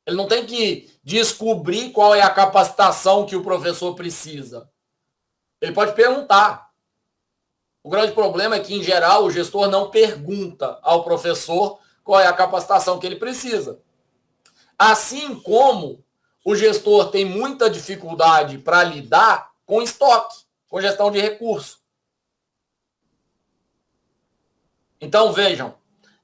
[SPEAKER 1] Ele não tem que descobrir qual é a capacitação que o professor precisa. Ele pode perguntar. O grande problema é que, em geral, o gestor não pergunta ao professor qual é a capacitação que ele precisa. Assim como o gestor tem muita dificuldade para lidar com estoque, com gestão de recursos. Então, vejam,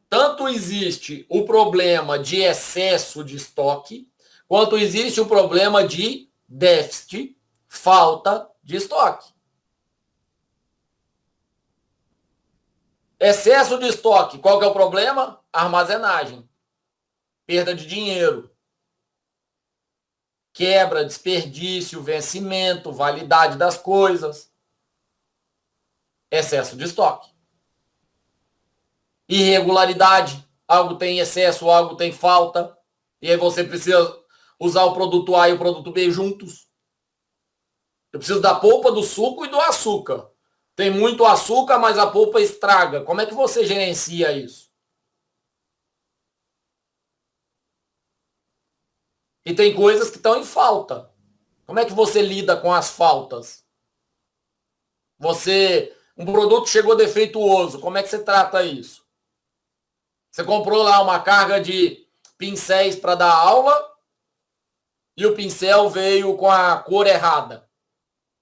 [SPEAKER 1] tanto existe o problema de excesso de estoque, quanto existe o problema de déficit, falta de estoque. Excesso de estoque, qual que é o problema? Armazenagem, perda de dinheiro, quebra, desperdício, vencimento, validade das coisas. Excesso de estoque. Irregularidade, algo tem excesso, algo tem falta, e aí você precisa usar o produto A e o produto B juntos. Eu preciso da polpa, do suco e do açúcar. Tem muito açúcar, mas a polpa estraga. Como é que você gerencia isso? E tem coisas que estão em falta. Como é que você lida com as faltas? Um produto chegou defeituoso, como é que você trata isso? Você comprou lá uma carga de pincéis para dar aula e o pincel veio com a cor errada.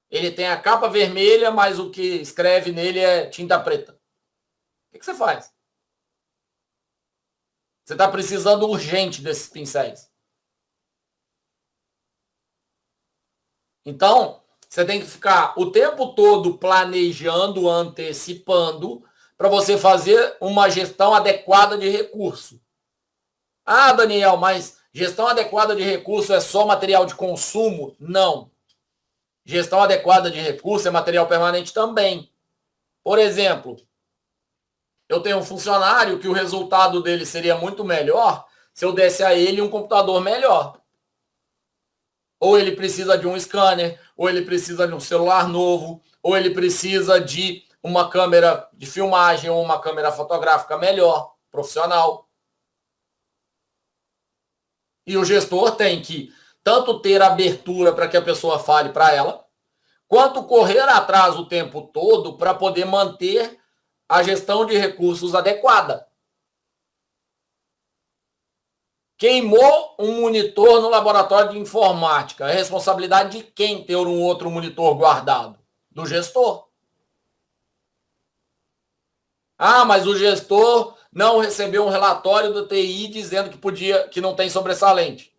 [SPEAKER 1] Ele tem a capa vermelha, mas o que escreve nele é tinta preta. O que você faz? Você está precisando urgente desses pincéis. Então, você tem que ficar o tempo todo planejando, antecipando, para você fazer uma gestão adequada de recurso. Ah, Daniel, mas gestão adequada de recurso é só material de consumo? Não. Gestão adequada de recurso é material permanente também. Por exemplo, eu tenho um funcionário que o resultado dele seria muito melhor se eu desse a ele um computador melhor. Ou ele precisa de um scanner, ou ele precisa de um celular novo, ou ele precisa de uma câmera de filmagem ou uma câmera fotográfica melhor, profissional. E o gestor tem que tanto ter abertura para que a pessoa fale para ela, quanto correr atrás o tempo todo para poder manter a gestão de recursos adequada. Queimou um monitor no laboratório de informática. É responsabilidade de quem ter um outro monitor guardado? Do gestor. Ah, mas o gestor não recebeu um relatório do TI dizendo que não tem sobressalente.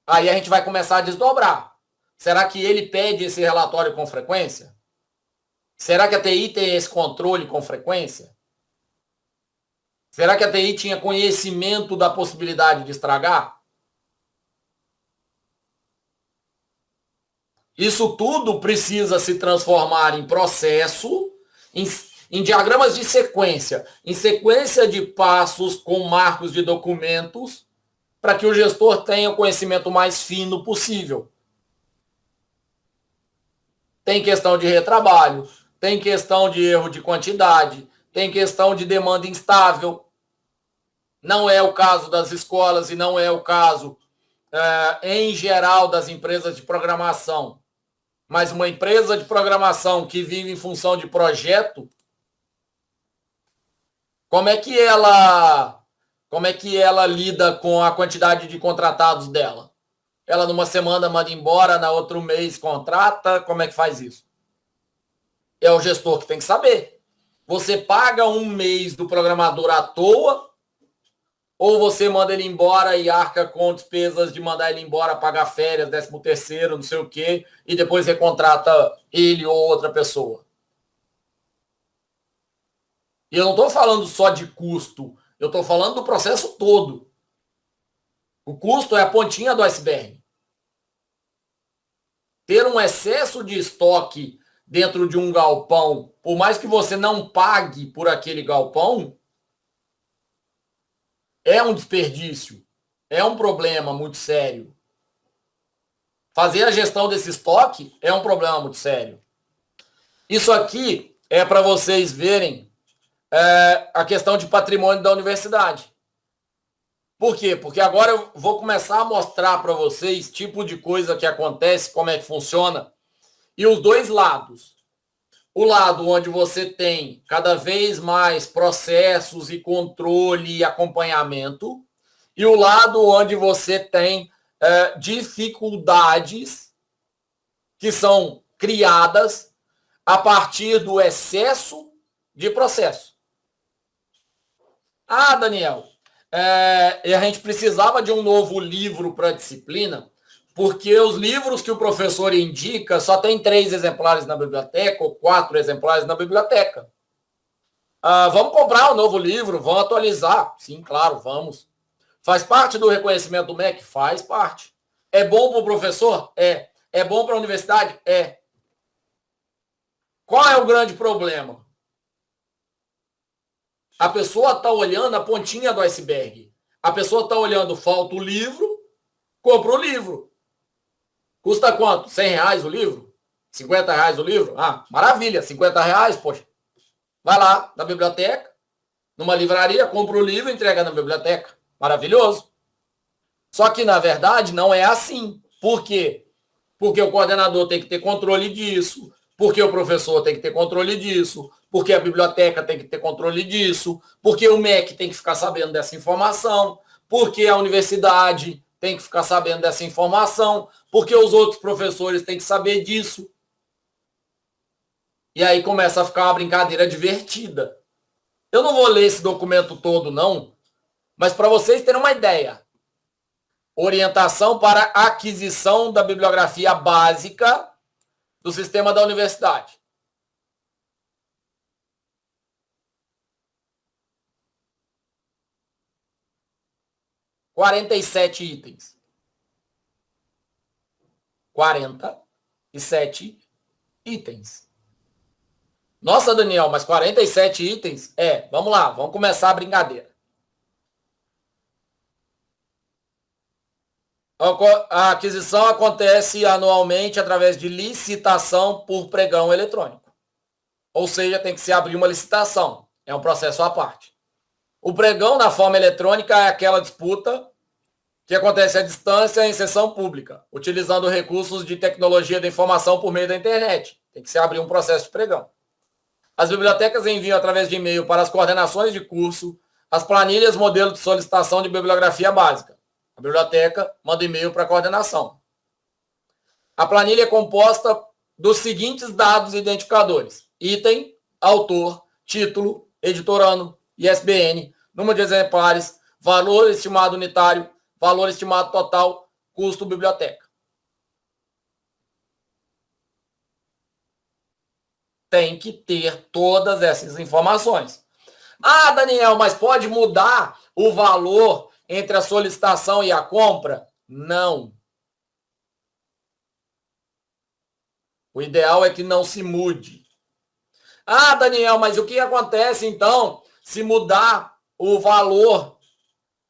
[SPEAKER 1] Aí a gente vai começar a desdobrar. Será que ele pede esse relatório com frequência? Será que a TI tem esse controle com frequência? Será que a TI tinha conhecimento da possibilidade de estragar? Isso tudo precisa se transformar em processo, em diagramas de sequência, em sequência de passos com marcos de documentos, para que o gestor tenha o conhecimento mais fino possível. Tem questão de retrabalho, tem questão de erro de quantidade, tem questão de demanda instável. Não é o caso das escolas e não é o caso, em geral, das empresas de programação. Mas uma empresa de programação que vive em função de projeto, como é que ela lida com a quantidade de contratados dela? Ela numa semana manda embora, na outro mês contrata, como é que faz isso? É o gestor que tem que saber. Você paga um mês do programador à toa, ou você manda ele embora e arca com despesas de mandar ele embora, pagar férias, 13º, não sei o quê, e depois recontrata ele ou outra pessoa. E eu não estou falando só de custo, eu estou falando do processo todo. O custo é a pontinha do iceberg. Ter um excesso de estoque dentro de um galpão, por mais que você não pague por aquele galpão, é um desperdício, é um problema muito sério. Fazer a gestão desse estoque é um problema muito sério. Isso aqui é para vocês verem a questão de patrimônio da universidade. Por quê? Porque agora eu vou começar a mostrar para vocês tipo de coisa que acontece, como é que funciona, e os dois lados. O lado onde você tem cada vez mais processos e controle e acompanhamento, e o lado onde você tem dificuldades que são criadas a partir do excesso de processo. Ah, Daniel, a gente precisava de um novo livro para a disciplina, porque os livros que o professor indica só tem 3 exemplares na biblioteca ou 4 exemplares na biblioteca. Vamos comprar um novo livro, vamos atualizar. Sim, claro, vamos. Faz parte do reconhecimento do MEC? Faz parte. É bom para o professor? É. É bom para a universidade? É. Qual é o grande problema? A pessoa está olhando a pontinha do iceberg. A pessoa está olhando, falta o livro, compra o livro. Custa quanto? R$100 o livro? R$50 o livro? Ah, maravilha, R$50, poxa. Vai lá na biblioteca, numa livraria, compra o livro e entrega na biblioteca. Maravilhoso. Só que, na verdade, não é assim. Por quê? Porque o coordenador tem que ter controle disso, porque o professor tem que ter controle disso, porque a biblioteca tem que ter controle disso, porque o MEC tem que ficar sabendo dessa informação, porque a universidade tem que ficar sabendo dessa informação, porque os outros professores têm que saber disso. E aí começa a ficar uma brincadeira divertida. Eu não vou ler esse documento todo, não, mas para vocês terem uma ideia. Orientação para aquisição da bibliografia básica do sistema da universidade. (47 itens. 47 itens. Nossa, Daniel, mas 47 itens? Vamos lá, vamos começar a brincadeira. A aquisição acontece anualmente através de licitação por pregão eletrônico. Ou seja, tem que se abrir uma licitação. É um processo à parte. O pregão na forma eletrônica é aquela disputa que acontece à distância em sessão pública, utilizando recursos de tecnologia da informação por meio da internet. Tem que se abrir um processo de pregão. As bibliotecas enviam através de e-mail para as coordenações de curso as planilhas modelo de solicitação de bibliografia básica. A biblioteca manda e-mail para a coordenação. A planilha é composta dos seguintes dados identificadores: item, autor, título, editorando, ISBN, número de exemplares, valor estimado unitário, valor estimado total, custo biblioteca. Tem que ter todas essas informações. Ah, Daniel, mas pode mudar o valor entre a solicitação e a compra? Não. O ideal é que não se mude. Ah, Daniel, mas o que acontece então se mudar o valor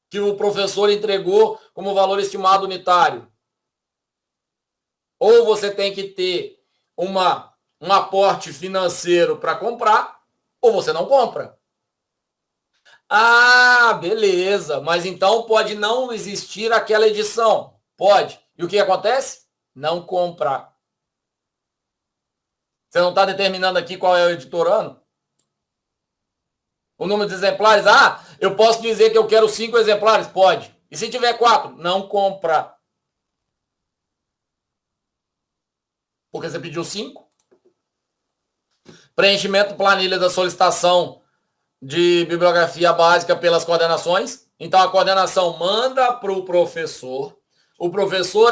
[SPEAKER 1] que o professor entregou como valor estimado unitário? Ou você tem que ter um aporte financeiro para comprar, ou você não compra. Ah, beleza. Mas então pode não existir aquela edição. Pode. E o que acontece? Não comprar. Você não está determinando aqui qual é o editorando? O número de exemplares? Ah, eu posso dizer que eu quero 5 exemplares? Pode. E se tiver 4? Não compra. Porque você pediu 5. Preenchimento planilha da solicitação de bibliografia básica pelas coordenações. Então, a coordenação manda para o professor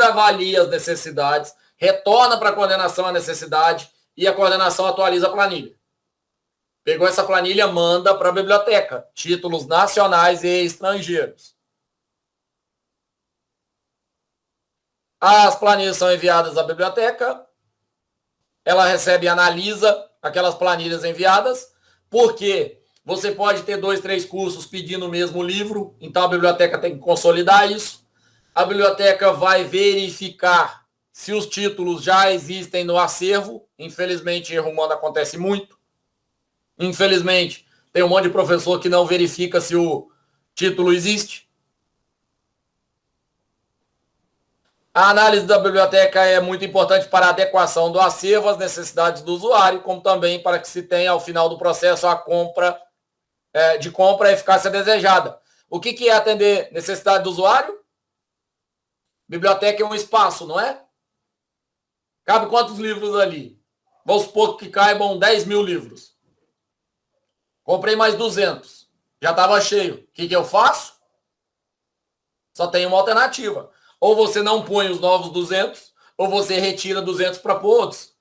[SPEAKER 1] avalia as necessidades, retorna para a coordenação a necessidade e a coordenação atualiza a planilha. Pegou essa planilha, manda para a biblioteca, títulos nacionais e estrangeiros. As planilhas são enviadas à biblioteca, ela recebe e analisa aquelas planilhas enviadas, porque você pode ter 2, 3 cursos pedindo o mesmo livro, então a biblioteca tem que consolidar isso. A biblioteca vai verificar se os títulos já existem no acervo. Infelizmente, erro humano acontece muito. Infelizmente, tem um monte de professor que não verifica se o título existe. A análise da biblioteca é muito importante para a adequação do acervo às necessidades do usuário, como também para que se tenha, ao final do processo, a compra de compra a eficácia desejada. O que é atender necessidade do usuário? Biblioteca é um espaço, não é? Cabe quantos livros ali? Vamos supor que caibam 10 mil livros. Comprei mais 200. Já estava cheio. O que eu faço? Só tem uma alternativa. Ou você não põe os novos 200, ou você retira 200 para pôr outros.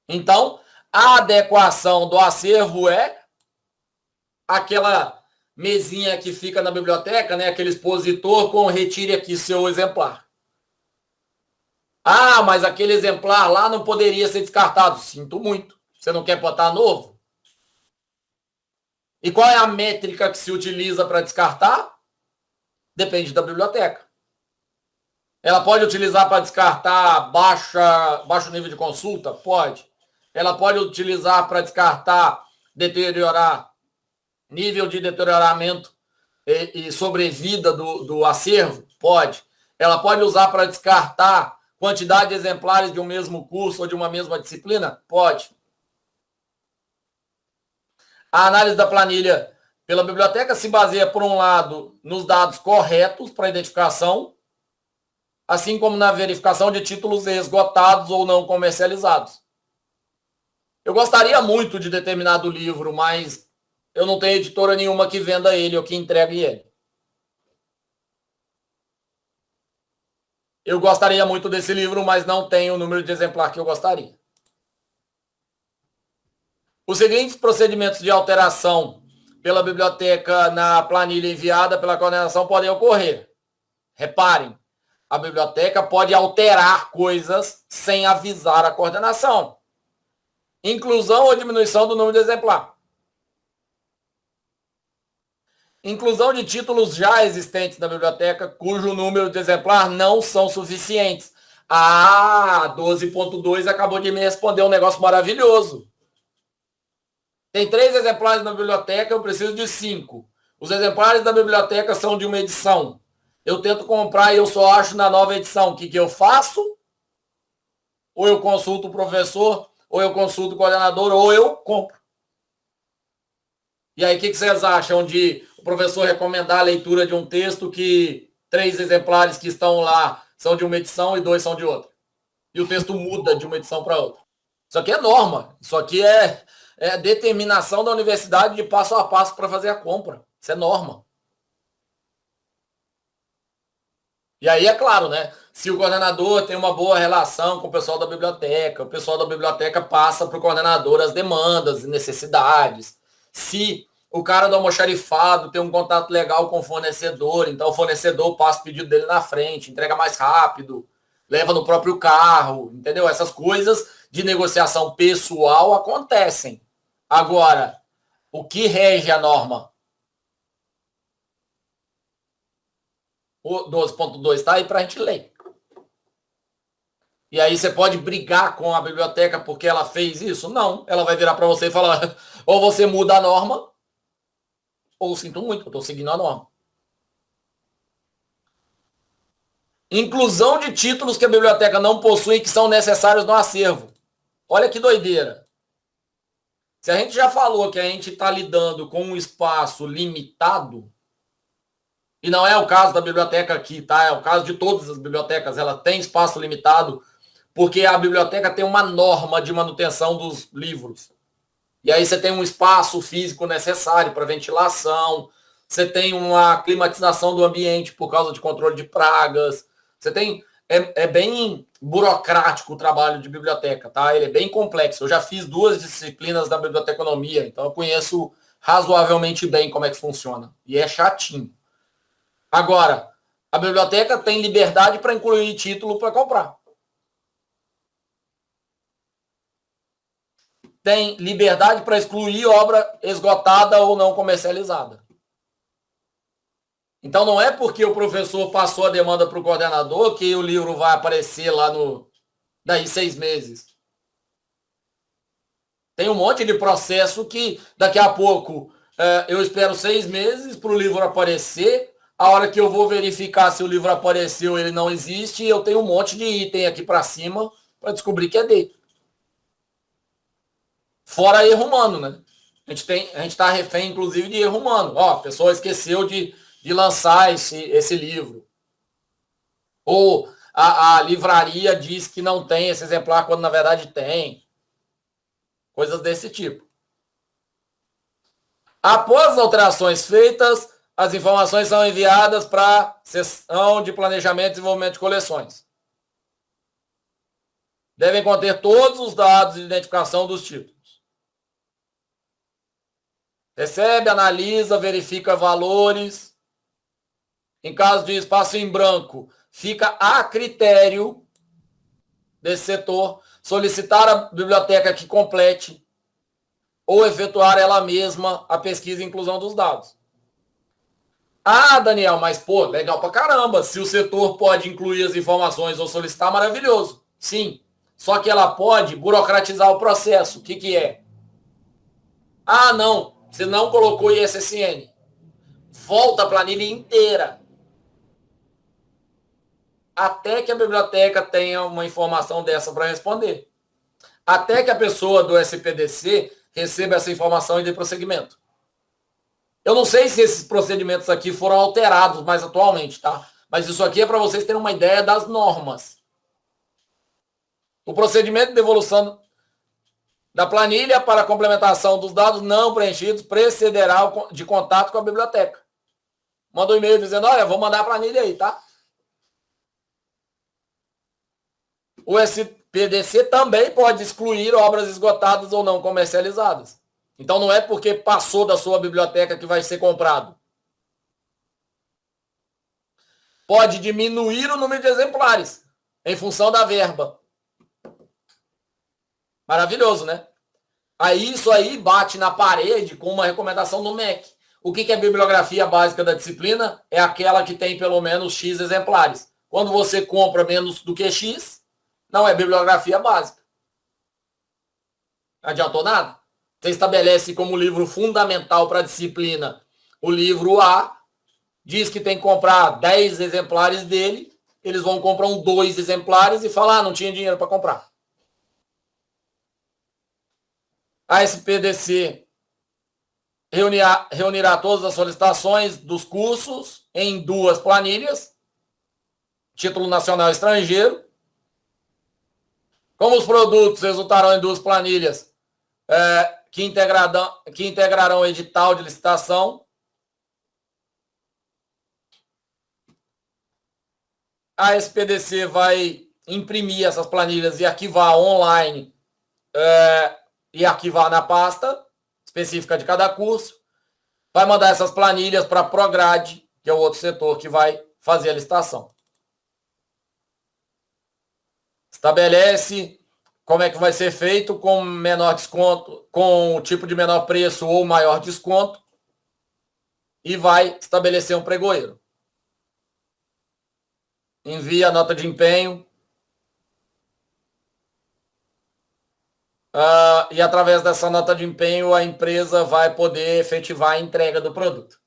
[SPEAKER 1] Então, a adequação do acervo é aquela mesinha que fica na biblioteca, né? Aquele expositor com retire aqui seu exemplar. Ah, mas aquele exemplar lá não poderia ser descartado. Sinto muito. Você não quer botar novo? E qual é a métrica que se utiliza para descartar? Depende da biblioteca. Ela pode utilizar para descartar baixo nível de consulta? Pode. Ela pode utilizar para descartar, deteriorar, nível de deterioramento e sobrevida do acervo? Pode. Ela pode usar para descartar quantidade de exemplares de um mesmo curso ou de uma mesma disciplina? Pode. A análise da planilha pela biblioteca se baseia, por um lado, nos dados corretos para identificação, assim como na verificação de títulos esgotados ou não comercializados. Eu gostaria muito de determinado livro, mas eu não tenho editora nenhuma que venda ele ou que entregue ele. Eu gostaria muito desse livro, mas não tenho o número de exemplar que eu gostaria. Os seguintes procedimentos de alteração pela biblioteca na planilha enviada pela coordenação podem ocorrer. Reparem, a biblioteca pode alterar coisas sem avisar a coordenação. Inclusão ou diminuição do número de exemplar. Inclusão de títulos já existentes na biblioteca, cujo número de exemplar não são suficientes. Ah, 12.2 acabou de me responder um negócio maravilhoso. Tem 3 exemplares na biblioteca, eu preciso de 5. Os exemplares da biblioteca são de uma edição. Eu tento comprar e eu só acho na nova edição. O que eu faço? Ou eu consulto o professor, ou eu consulto o coordenador, ou eu compro. E aí, o que vocês acham de o professor recomendar a leitura de um texto que 3 exemplares que estão lá são de uma edição e 2 são de outra? E o texto muda de uma edição para outra. Isso aqui é norma. Isso aqui é determinação da universidade de passo a passo para fazer a compra. Isso é norma. E aí, é claro, né? Se o coordenador tem uma boa relação com o pessoal da biblioteca passa para o coordenador as demandas e necessidades. Se o cara do almoxarifado tem um contato legal com o fornecedor, então o fornecedor passa o pedido dele na frente, entrega mais rápido, leva no próprio carro, entendeu? Essas coisas de negociação pessoal acontecem. Agora, o que rege a norma? O 12.2 está aí para a gente ler. E aí você pode brigar com a biblioteca porque ela fez isso? Não. Ela vai virar para você e falar, ou você muda a norma, ou sinto muito, eu estou seguindo a norma. Inclusão de títulos que a biblioteca não possui que são necessários no acervo. Olha que doideira. Se a gente já falou que a gente está lidando com um espaço limitado, e não é o caso da biblioteca aqui, tá? É o caso de todas as bibliotecas, ela tem espaço limitado, porque a biblioteca tem uma norma de manutenção dos livros. E aí você tem um espaço físico necessário para ventilação, você tem uma climatização do ambiente por causa de controle de pragas, você tem... É bem burocrático o trabalho de biblioteca, tá? Ele é bem complexo. Eu já fiz 2 disciplinas da biblioteconomia, então eu conheço razoavelmente bem como é que funciona. E é chatinho. Agora, a biblioteca tem liberdade para incluir título para comprar. Tem liberdade para excluir obra esgotada ou não comercializada. Então, não é porque o professor passou a demanda para o coordenador que o livro vai aparecer lá daí 6 meses. Tem um monte de processo que daqui a pouco eu espero 6 meses para o livro aparecer. A hora que eu vou verificar se o livro apareceu, ele não existe, eu tenho um monte de item aqui para cima para descobrir que é dele. Fora erro humano, né? A gente está refém, inclusive, de erro humano. Ó, a pessoa esqueceu de lançar esse livro. Ou a livraria diz que não tem esse exemplar, quando na verdade tem. Coisas desse tipo. Após as alterações feitas, as informações são enviadas para a seção de planejamento e desenvolvimento de coleções. Devem conter todos os dados de identificação dos títulos. Recebe, analisa, verifica valores. Em caso de espaço em branco, fica a critério desse setor solicitar a biblioteca que complete ou efetuar ela mesma a pesquisa e inclusão dos dados. Ah, Daniel, mas pô, legal pra caramba. Se o setor pode incluir as informações ou solicitar, maravilhoso. Sim, só que ela pode burocratizar o processo. O que é? Ah, não, você não colocou ISSN. Volta a planilha inteira. Até que a biblioteca tenha uma informação dessa para responder. Até que a pessoa do SPDC receba essa informação e dê prosseguimento. Eu não sei se esses procedimentos aqui foram alterados mais atualmente, tá? Mas isso aqui é para vocês terem uma ideia das normas. O procedimento de devolução da planilha para a complementação dos dados não preenchidos precederá de contato com a biblioteca. Manda um e-mail dizendo, olha, vou mandar a planilha aí, tá? O SPDC também pode excluir obras esgotadas ou não comercializadas. Então não é porque passou da sua biblioteca que vai ser comprado. Pode diminuir o número de exemplares em função da verba. Maravilhoso, né? Aí isso aí bate na parede com uma recomendação do MEC. O que é a bibliografia básica da disciplina? É aquela que tem pelo menos X exemplares. Quando você compra menos do que X, não é bibliografia básica. Não adiantou nada? Você estabelece como livro fundamental para a disciplina o livro A, diz que tem que comprar 10 exemplares dele, eles vão comprar 2 exemplares e falar, não tinha dinheiro para comprar. A SPDC reunirá todas as solicitações dos cursos em 2 planilhas, título nacional e estrangeiro. Como os produtos resultarão em 2 planilhas que integrarão o edital de licitação, a SPDC vai imprimir essas planilhas e arquivar online e arquivar na pasta específica de cada curso. Vai mandar essas planilhas para a Prograde, que é o outro setor que vai fazer a licitação. Estabelece como é que vai ser feito com menor desconto, com o tipo de menor preço ou maior desconto, e vai estabelecer um pregoeiro. Envia a nota de empenho. e através dessa nota de empenho a empresa vai poder efetivar a entrega do produto.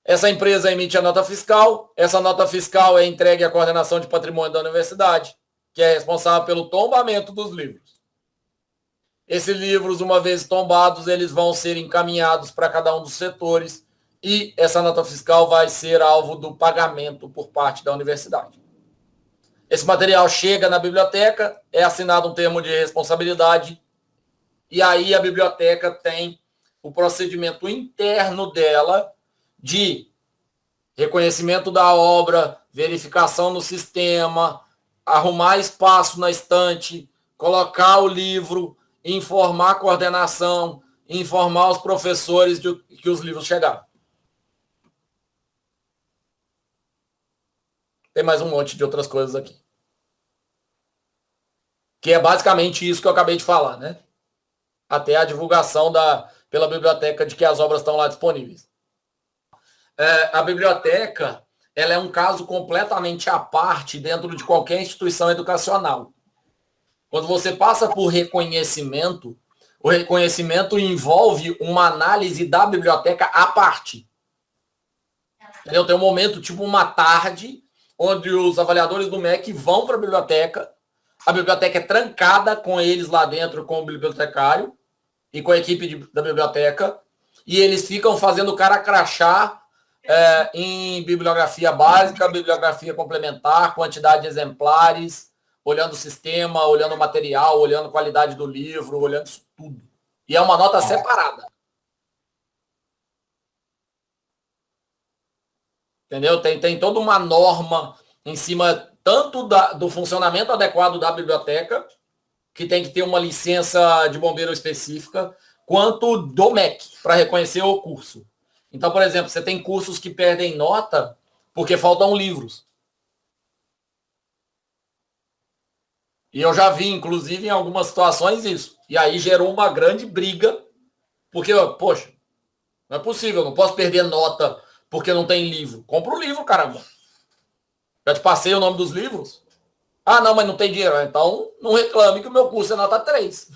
[SPEAKER 1] Essa empresa emite a nota fiscal, essa nota fiscal é entregue à coordenação de patrimônio da universidade, que é responsável pelo tombamento dos livros. Esses livros, uma vez tombados, eles vão ser encaminhados para cada um dos setores e essa nota fiscal vai ser alvo do pagamento por parte da universidade. Esse material chega na biblioteca, é assinado um termo de responsabilidade e aí a biblioteca tem o procedimento interno dela de reconhecimento da obra, verificação no sistema, arrumar espaço na estante, colocar o livro, informar a coordenação, informar os professores de que os livros chegaram. Tem mais um monte de outras coisas aqui. Que é basicamente isso que eu acabei de falar, né? Até a divulgação pela biblioteca de que as obras estão lá disponíveis. A biblioteca, ela é um caso completamente à parte dentro de qualquer instituição educacional. Quando você passa por reconhecimento, o reconhecimento envolve uma análise da biblioteca à parte. Entendeu? Tem um momento, tipo uma tarde, onde os avaliadores do MEC vão para a biblioteca é trancada com eles lá dentro, com o bibliotecário e com a equipe da biblioteca, e eles ficam fazendo o cara crachá em bibliografia básica, bibliografia complementar, quantidade de exemplares, olhando o sistema, olhando o material, olhando a qualidade do livro, olhando isso tudo. E é uma nota separada. Entendeu? Tem toda uma norma em cima tanto do funcionamento adequado da biblioteca, que tem que ter uma licença de bombeiro específica, quanto do MEC, para reconhecer o curso. Então, por exemplo, você tem cursos que perdem nota porque faltam livros. E eu já vi, inclusive, em algumas situações isso. E aí gerou uma grande briga, porque, poxa, não é possível, eu não posso perder nota porque não tem livro. Compra o livro, caramba. Já te passei o nome dos livros? Ah, não, mas não tem dinheiro. Então, não reclame que o meu curso é nota 3.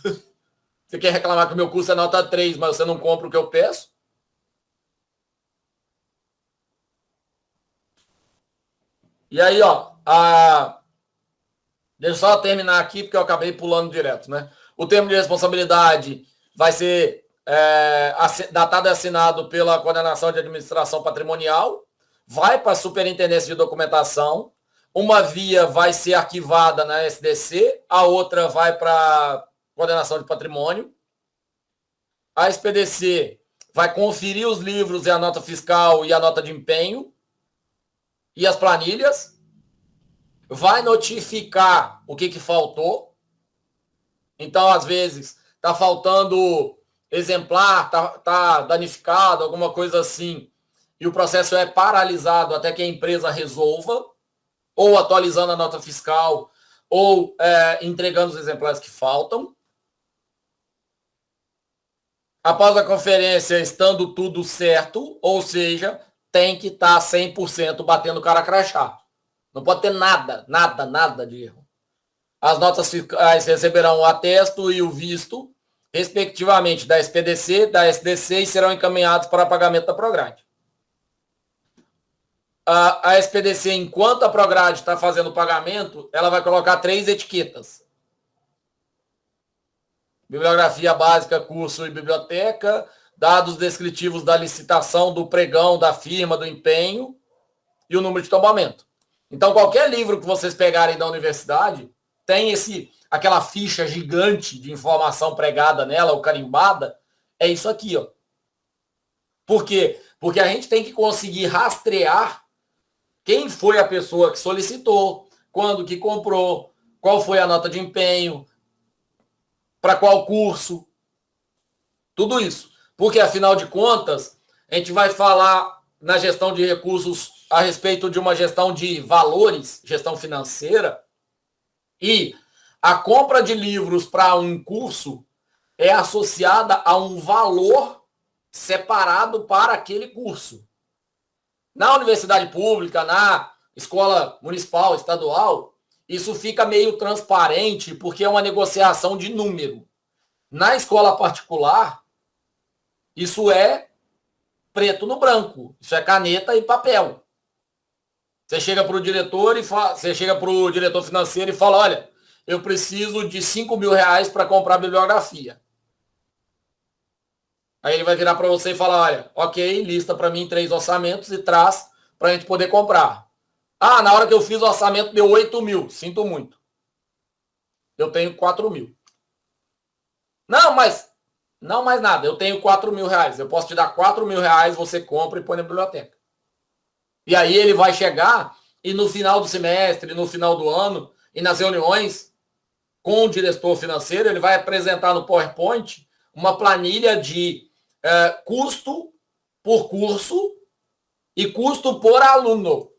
[SPEAKER 1] Você quer reclamar que o meu curso é nota 3, mas você não compra o que eu peço? E aí, deixa eu só terminar aqui, porque eu acabei pulando direto, né? O termo de responsabilidade vai ser datado e assinado pela coordenação de administração patrimonial, vai para a superintendência de documentação, uma via vai ser arquivada na SDC, a outra vai para a coordenação de patrimônio, a SPDC vai conferir os livros e a nota fiscal e a nota de empenho, e as planilhas, vai notificar o que faltou. Então, às vezes, está faltando exemplar, tá danificado, alguma coisa assim, e o processo é paralisado até que a empresa resolva, ou atualizando a nota fiscal, ou entregando os exemplares que faltam. Após a conferência, estando tudo certo, ou seja, tem que estar 100% batendo cara crachá. Não pode ter nada de erro. As notas fiscais receberão o atesto e o visto, respectivamente, da SPDC, da SDC e serão encaminhados para pagamento da Prograde. A SPDC, enquanto a Prograde está fazendo o pagamento, ela vai colocar 3 etiquetas. Bibliografia básica, curso e biblioteca, dados descritivos da licitação, do pregão, da firma, do empenho e o número de tombamento. Então, qualquer livro que vocês pegarem da universidade tem aquela ficha gigante de informação pregada nela, ou carimbada, é isso aqui, ó. Por quê? Porque a gente tem que conseguir rastrear quem foi a pessoa que solicitou, quando que comprou, qual foi a nota de empenho, para qual curso, tudo isso. Porque, afinal de contas, a gente vai falar na gestão de recursos a respeito de uma gestão de valores, gestão financeira, e a compra de livros para um curso é associada a um valor separado para aquele curso. Na universidade pública, na escola municipal, estadual, isso fica meio transparente porque é uma negociação de número. Na escola particular, isso é preto no branco. Isso é caneta e papel. Você chega para o diretor você chega para o diretor financeiro e fala, olha, eu preciso de 5 mil reais para comprar bibliografia. Aí ele vai virar para você e falar, olha, ok, lista para mim 3 orçamentos e traz para a gente poder comprar. Ah, na hora que eu fiz o orçamento deu 8 mil. Sinto muito. Eu tenho 4 mil. Não, mas não mais nada. Eu tenho 4 mil reais. Eu posso te dar 4 mil reais, você compra e põe na biblioteca. E aí ele vai chegar e no final do semestre, no final do ano, e nas reuniões com o diretor financeiro, ele vai apresentar no PowerPoint uma planilha de custo por curso e custo por aluno.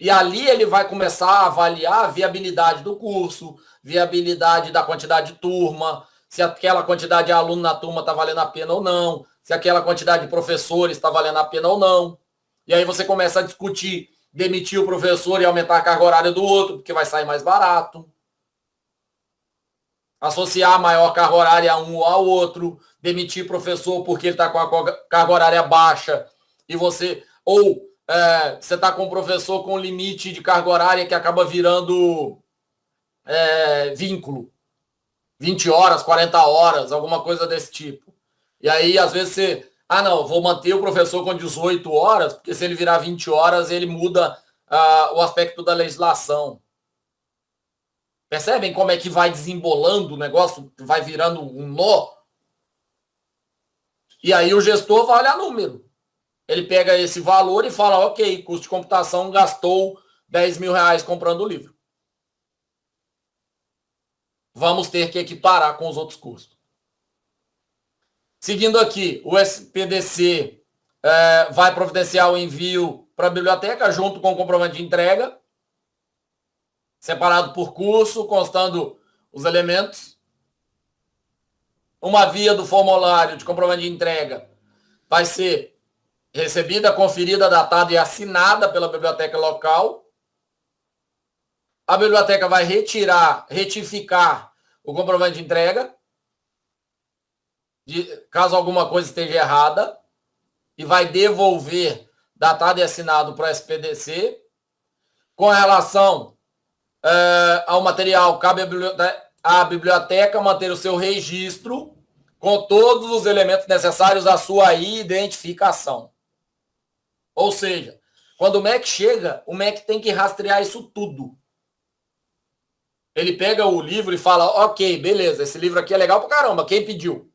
[SPEAKER 1] E ali ele vai começar a avaliar a viabilidade do curso, viabilidade da quantidade de turma, se aquela quantidade de aluno na turma está valendo a pena ou não, se aquela quantidade de professores está valendo a pena ou não. E aí você começa a discutir, demitir o professor e aumentar a carga horária do outro, porque vai sair mais barato. Associar a maior carga horária a um ou ao outro, demitir o professor porque ele está com a carga horária baixa, e você... Ou você está com um professor com limite de carga horária que acaba virando vínculo. 20 horas, 40 horas, alguma coisa desse tipo. E aí, às vezes, você... Ah, não, vou manter o professor com 18 horas, porque se ele virar 20 horas, ele muda o aspecto da legislação. Percebem como é que vai desembolando o negócio, vai virando um nó? E aí o gestor vai olhar número. Ele pega esse valor e fala, ok, custo de computação gastou 10 mil reais comprando o livro. Vamos ter que equiparar com os outros custos. Seguindo aqui, o SPDC vai providenciar o envio para a biblioteca junto com o comprovante de entrega, separado por curso, constando os elementos. Uma via do formulário de comprovante de entrega vai ser recebida, conferida, datada e assinada pela biblioteca local. A biblioteca vai retificar o comprovante de entrega, caso alguma coisa esteja errada, e vai devolver datado e assinado para o SPDC. Com relação ao material, cabe à biblioteca manter o seu registro com todos os elementos necessários à sua identificação. Ou seja, quando o MEC chega, o MEC tem que rastrear isso tudo. Ele pega o livro e fala, ok, beleza, esse livro aqui é legal pra caramba, quem pediu?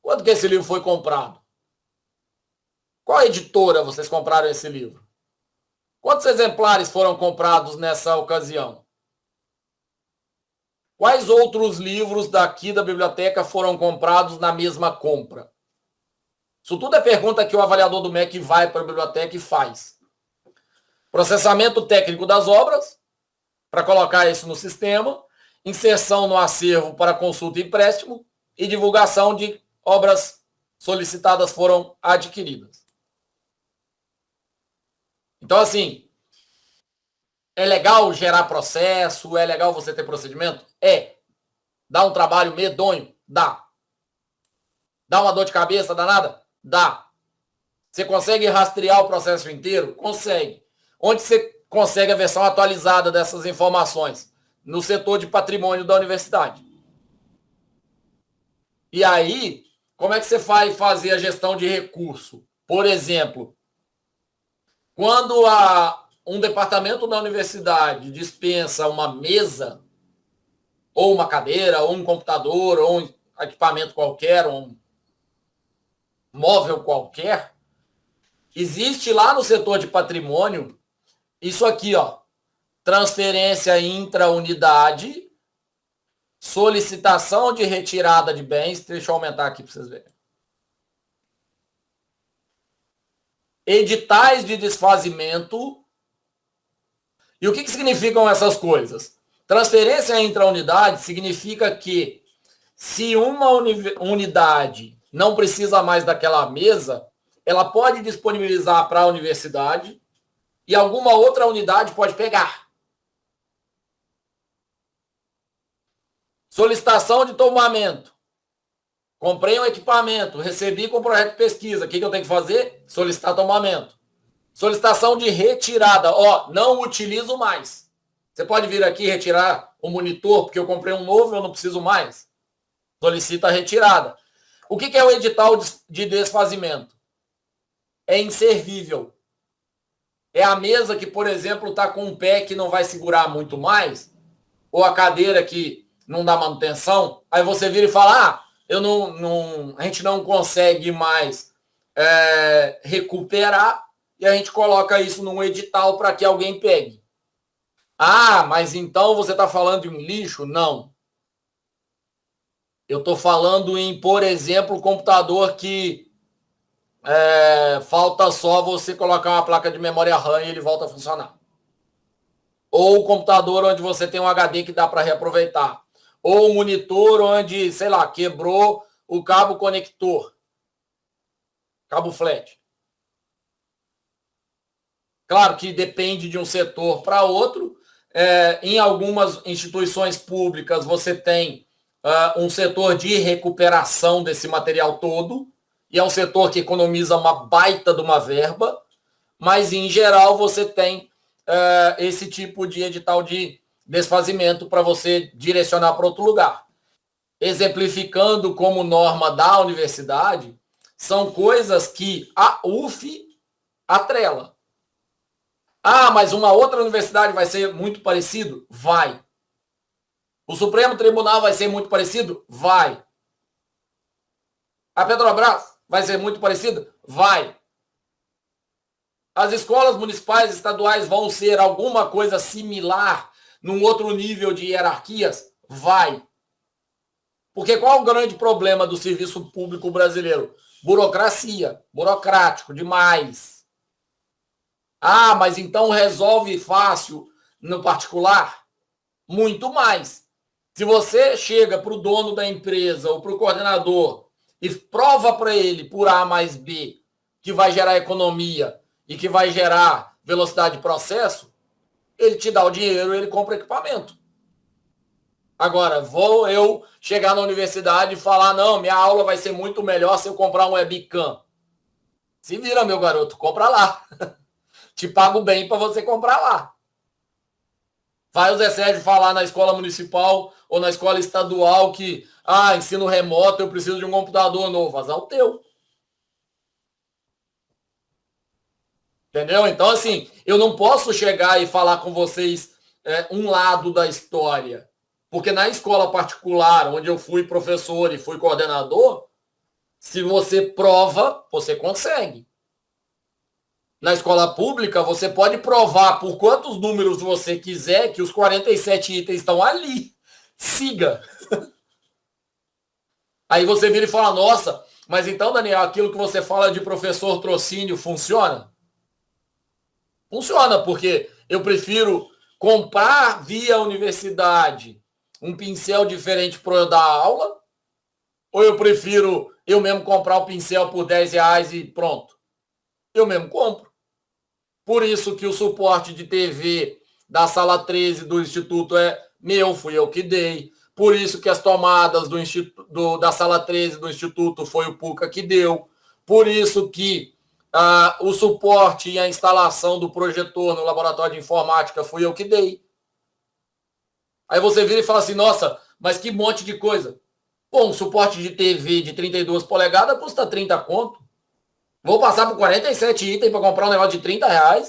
[SPEAKER 1] Quando que esse livro foi comprado? Qual editora vocês compraram esse livro? Quantos exemplares foram comprados nessa ocasião? Quais outros livros daqui da biblioteca foram comprados na mesma compra? Isso tudo é pergunta que o avaliador do MEC vai para a biblioteca e faz. Processamento técnico das obras, para colocar isso no sistema, inserção no acervo para consulta e empréstimo e divulgação de obras solicitadas foram adquiridas. Então, assim, é legal gerar processo, é legal você ter procedimento? É. Dá um trabalho medonho? Dá. Dá uma dor de cabeça danada? Dá. Você consegue rastrear o processo inteiro? Consegue. Onde você consegue a versão atualizada dessas informações? No setor de patrimônio da universidade. E aí, como é que você vai fazer a gestão de recurso? Por exemplo, quando um departamento da universidade dispensa uma mesa, ou uma cadeira, ou um computador, ou um equipamento qualquer, um móvel qualquer, existe lá no setor de patrimônio isso aqui, ó, transferência intra-unidade, solicitação de retirada de bens, deixa eu aumentar aqui para vocês verem. Editais de desfazimento. E o que significam essas coisas? Transferência intra-unidade significa que se uma unidade não precisa mais daquela mesa, ela pode disponibilizar para a universidade e alguma outra unidade pode pegar. Solicitação de tomamento. Comprei um equipamento, recebi com projeto de pesquisa. O que eu tenho que fazer? Solicitar tomamento. Solicitação de retirada. Ó, não utilizo mais. Você pode vir aqui retirar o monitor, porque eu comprei um novo e eu não preciso mais. Solicita a retirada. O que é o edital de desfazimento? É inservível. É a mesa que, por exemplo, está com um pé que não vai segurar muito mais, ou a cadeira que não dá manutenção, aí você vira e fala, a gente não consegue mais recuperar, e a gente coloca isso num edital para que alguém pegue. Ah, mas então você está falando de um lixo? Não. Eu estou falando em, por exemplo, computador que falta só você colocar uma placa de memória RAM e ele volta a funcionar. Ou computador onde você tem um HD que dá para reaproveitar. Ou um monitor onde, sei lá, quebrou o cabo conector. Cabo flat. Claro que depende de um setor para outro. Em algumas instituições públicas você tem um setor de recuperação desse material todo, e é um setor que economiza uma baita de uma verba, mas em geral você tem esse tipo de edital de desfazimento para você direcionar para outro lugar. Exemplificando como norma da universidade, são coisas que a UF atrela. Ah, mas uma outra universidade vai ser muito parecido? Vai. O Supremo Tribunal vai ser muito parecido? Vai. A Petrobras vai ser muito parecida? Vai. As escolas municipais e estaduais vão ser alguma coisa similar num outro nível de hierarquias? Vai. Porque qual é o grande problema do serviço público brasileiro? Burocracia. Burocrático demais. Ah, mas então resolve fácil no particular? Muito mais. Se você chega para o dono da empresa ou para o coordenador e prova para ele por A mais B que vai gerar economia e que vai gerar velocidade de processo, ele te dá o dinheiro e ele compra equipamento. Agora, vou eu chegar na universidade e falar, não, minha aula vai ser muito melhor se eu comprar um webcam. Se vira, meu garoto, compra lá. Te pago bem para você comprar lá. Vai o Zé Sérgio falar na escola municipal ou na escola estadual que, ensino remoto, eu preciso de um computador novo. Azar o teu. Entendeu? Então, assim, eu não posso chegar e falar com vocês um lado da história. Porque na escola particular, onde eu fui professor e fui coordenador, se você prova, você consegue. Na escola pública, você pode provar por quantos números você quiser que os 47 itens estão ali. Siga. Aí você vira e fala, nossa, mas então, Daniel, aquilo que você fala de professor trocínio funciona? Funciona, porque eu prefiro comprar via universidade um pincel diferente para eu dar aula, ou eu prefiro eu mesmo comprar o pincel por R$ 10 e pronto. Eu mesmo compro. Por isso que o suporte de TV da sala 13 do Instituto é meu, fui eu que dei. Por isso que as tomadas da sala 13 do Instituto foi o Puca que deu. Por isso que o suporte e a instalação do projetor no laboratório de informática fui eu que dei. Aí você vira e fala assim, nossa, mas que monte de coisa. Bom, um suporte de TV de 32 polegadas custa 30 conto. Vou passar por 47 itens para comprar um negócio de R$ 30.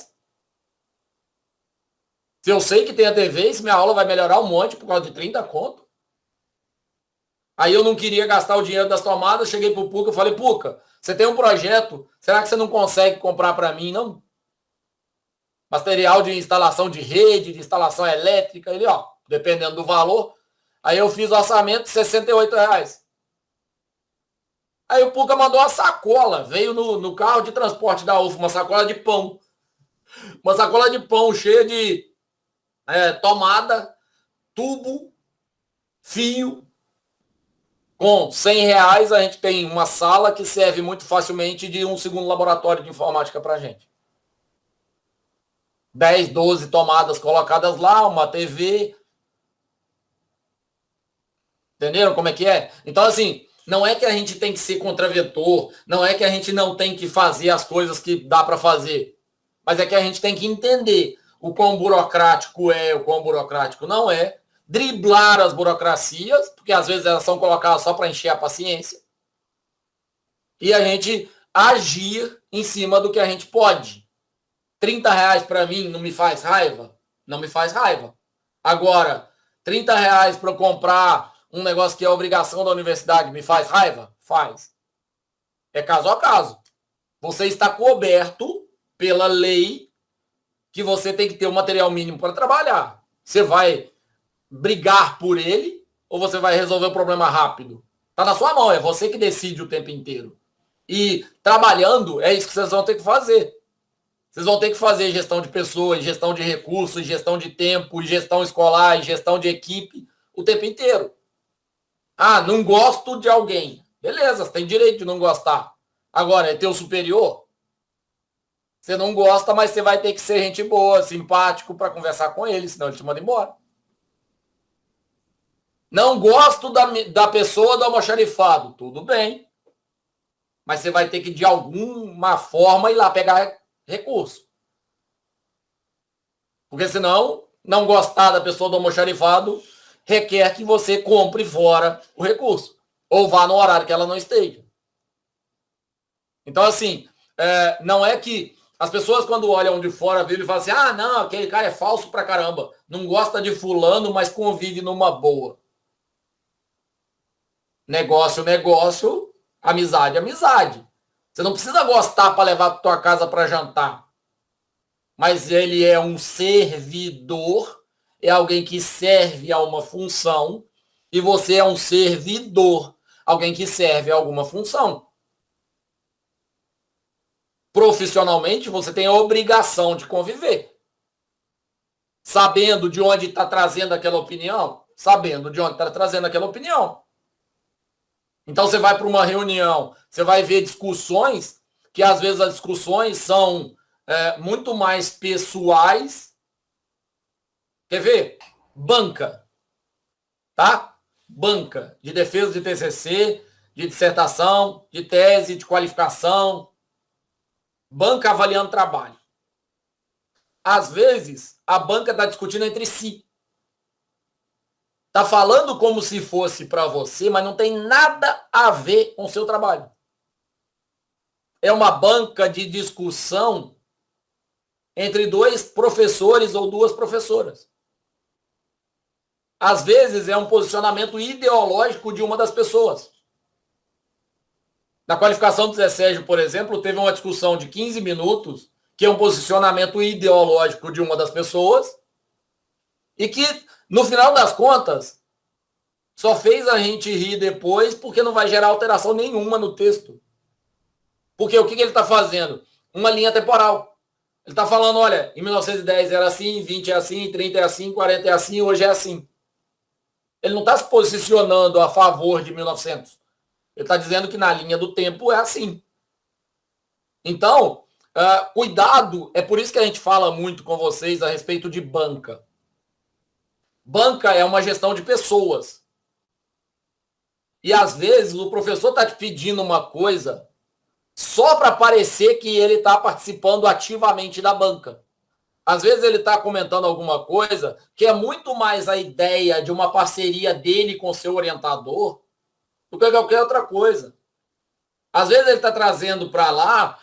[SPEAKER 1] Se eu sei que tem a TV, se minha aula vai melhorar um monte por causa de 30 conto. Aí eu não queria gastar o dinheiro das tomadas, cheguei pro Puca e falei, Puca, você tem um projeto, será que você não consegue comprar para mim, não? Material de instalação de rede, de instalação elétrica, ele, dependendo do valor. Aí eu fiz o orçamento de R$ 68. Aí o Puca mandou uma sacola, veio no carro de transporte da UF, uma sacola de pão. Uma sacola de pão cheia de tomada, tubo, fio. Com R$ 100 a gente tem uma sala que serve muito facilmente de um segundo laboratório de informática para a gente. 10, 12 tomadas colocadas lá, uma TV. Entenderam como é que é? Então, assim, não é que a gente tem que ser contraventor, não é que a gente não tem que fazer as coisas que dá para fazer, mas é que a gente tem que entender o quão burocrático é, o quão burocrático não é, driblar as burocracias, porque às vezes elas são colocadas só para encher a paciência, e a gente agir em cima do que a gente pode. R$ 30 para mim não me faz raiva? Não me faz raiva. Agora, R$ 30 para eu comprar um negócio que é obrigação da universidade me faz raiva? Faz. É caso a caso. Você está coberto pela lei que você tem que ter o material mínimo para trabalhar. Você vai brigar por ele ou você vai resolver o problema rápido? Está na sua mão, é você que decide o tempo inteiro. E trabalhando, é isso que vocês vão ter que fazer. Vocês vão ter que fazer gestão de pessoas, gestão de recursos, gestão de tempo, gestão escolar, gestão de equipe o tempo inteiro. Ah, não gosto de alguém. Beleza, você tem direito de não gostar. Agora, é teu superior? Você não gosta, mas você vai ter que ser gente boa, simpático para conversar com ele, senão ele te manda embora. Não gosto da pessoa do almoxarifado. Tudo bem. Mas você vai ter que, de alguma forma, ir lá pegar recurso. Porque senão, não gostar da pessoa do almoxarifado requer que você compre fora o recurso. Ou vá no horário que ela não esteja. Então, assim, não é que as pessoas, quando olham de fora, viram e falam assim, ah, não, aquele cara é falso pra caramba. Não gosta de fulano, mas convive numa boa. Negócio, negócio, amizade, amizade. Você não precisa gostar para levar para tua casa para jantar. Mas ele é um servidor, é alguém que serve a uma função, e você é um servidor, alguém que serve a alguma função. Profissionalmente, você tem a obrigação de conviver. Sabendo de onde está trazendo aquela opinião, sabendo de onde está trazendo aquela opinião. Então você vai para uma reunião, você vai ver discussões, que às vezes as discussões são muito mais pessoais. Quer ver? Banca, tá? Banca de defesa de TCC, de dissertação, de tese, de qualificação. Banca avaliando trabalho. Às vezes, a banca está discutindo entre si. Está falando como se fosse para você, mas não tem nada a ver com o seu trabalho. É uma banca de discussão entre dois professores ou duas professoras. Às vezes é um posicionamento ideológico de uma das pessoas. Na qualificação do Zé Sérgio, por exemplo, teve uma discussão de 15 minutos, que é um posicionamento ideológico de uma das pessoas, e que, no final das contas, só fez a gente rir depois porque não vai gerar alteração nenhuma no texto. Porque o que ele está fazendo? Uma linha temporal. Ele está falando, olha, em 1910 era assim, 20 é assim, 30 é assim, 40 é assim, hoje é assim. Ele não está se posicionando a favor de 1900. Ele está dizendo que na linha do tempo é assim. Então, cuidado, é por isso que a gente fala muito com vocês a respeito de banca. Banca é uma gestão de pessoas. E às vezes o professor está te pedindo uma coisa só para parecer que ele está participando ativamente da banca. Às vezes ele está comentando alguma coisa que é muito mais a ideia de uma parceria dele com seu orientador do que qualquer outra coisa. Às vezes ele está trazendo para lá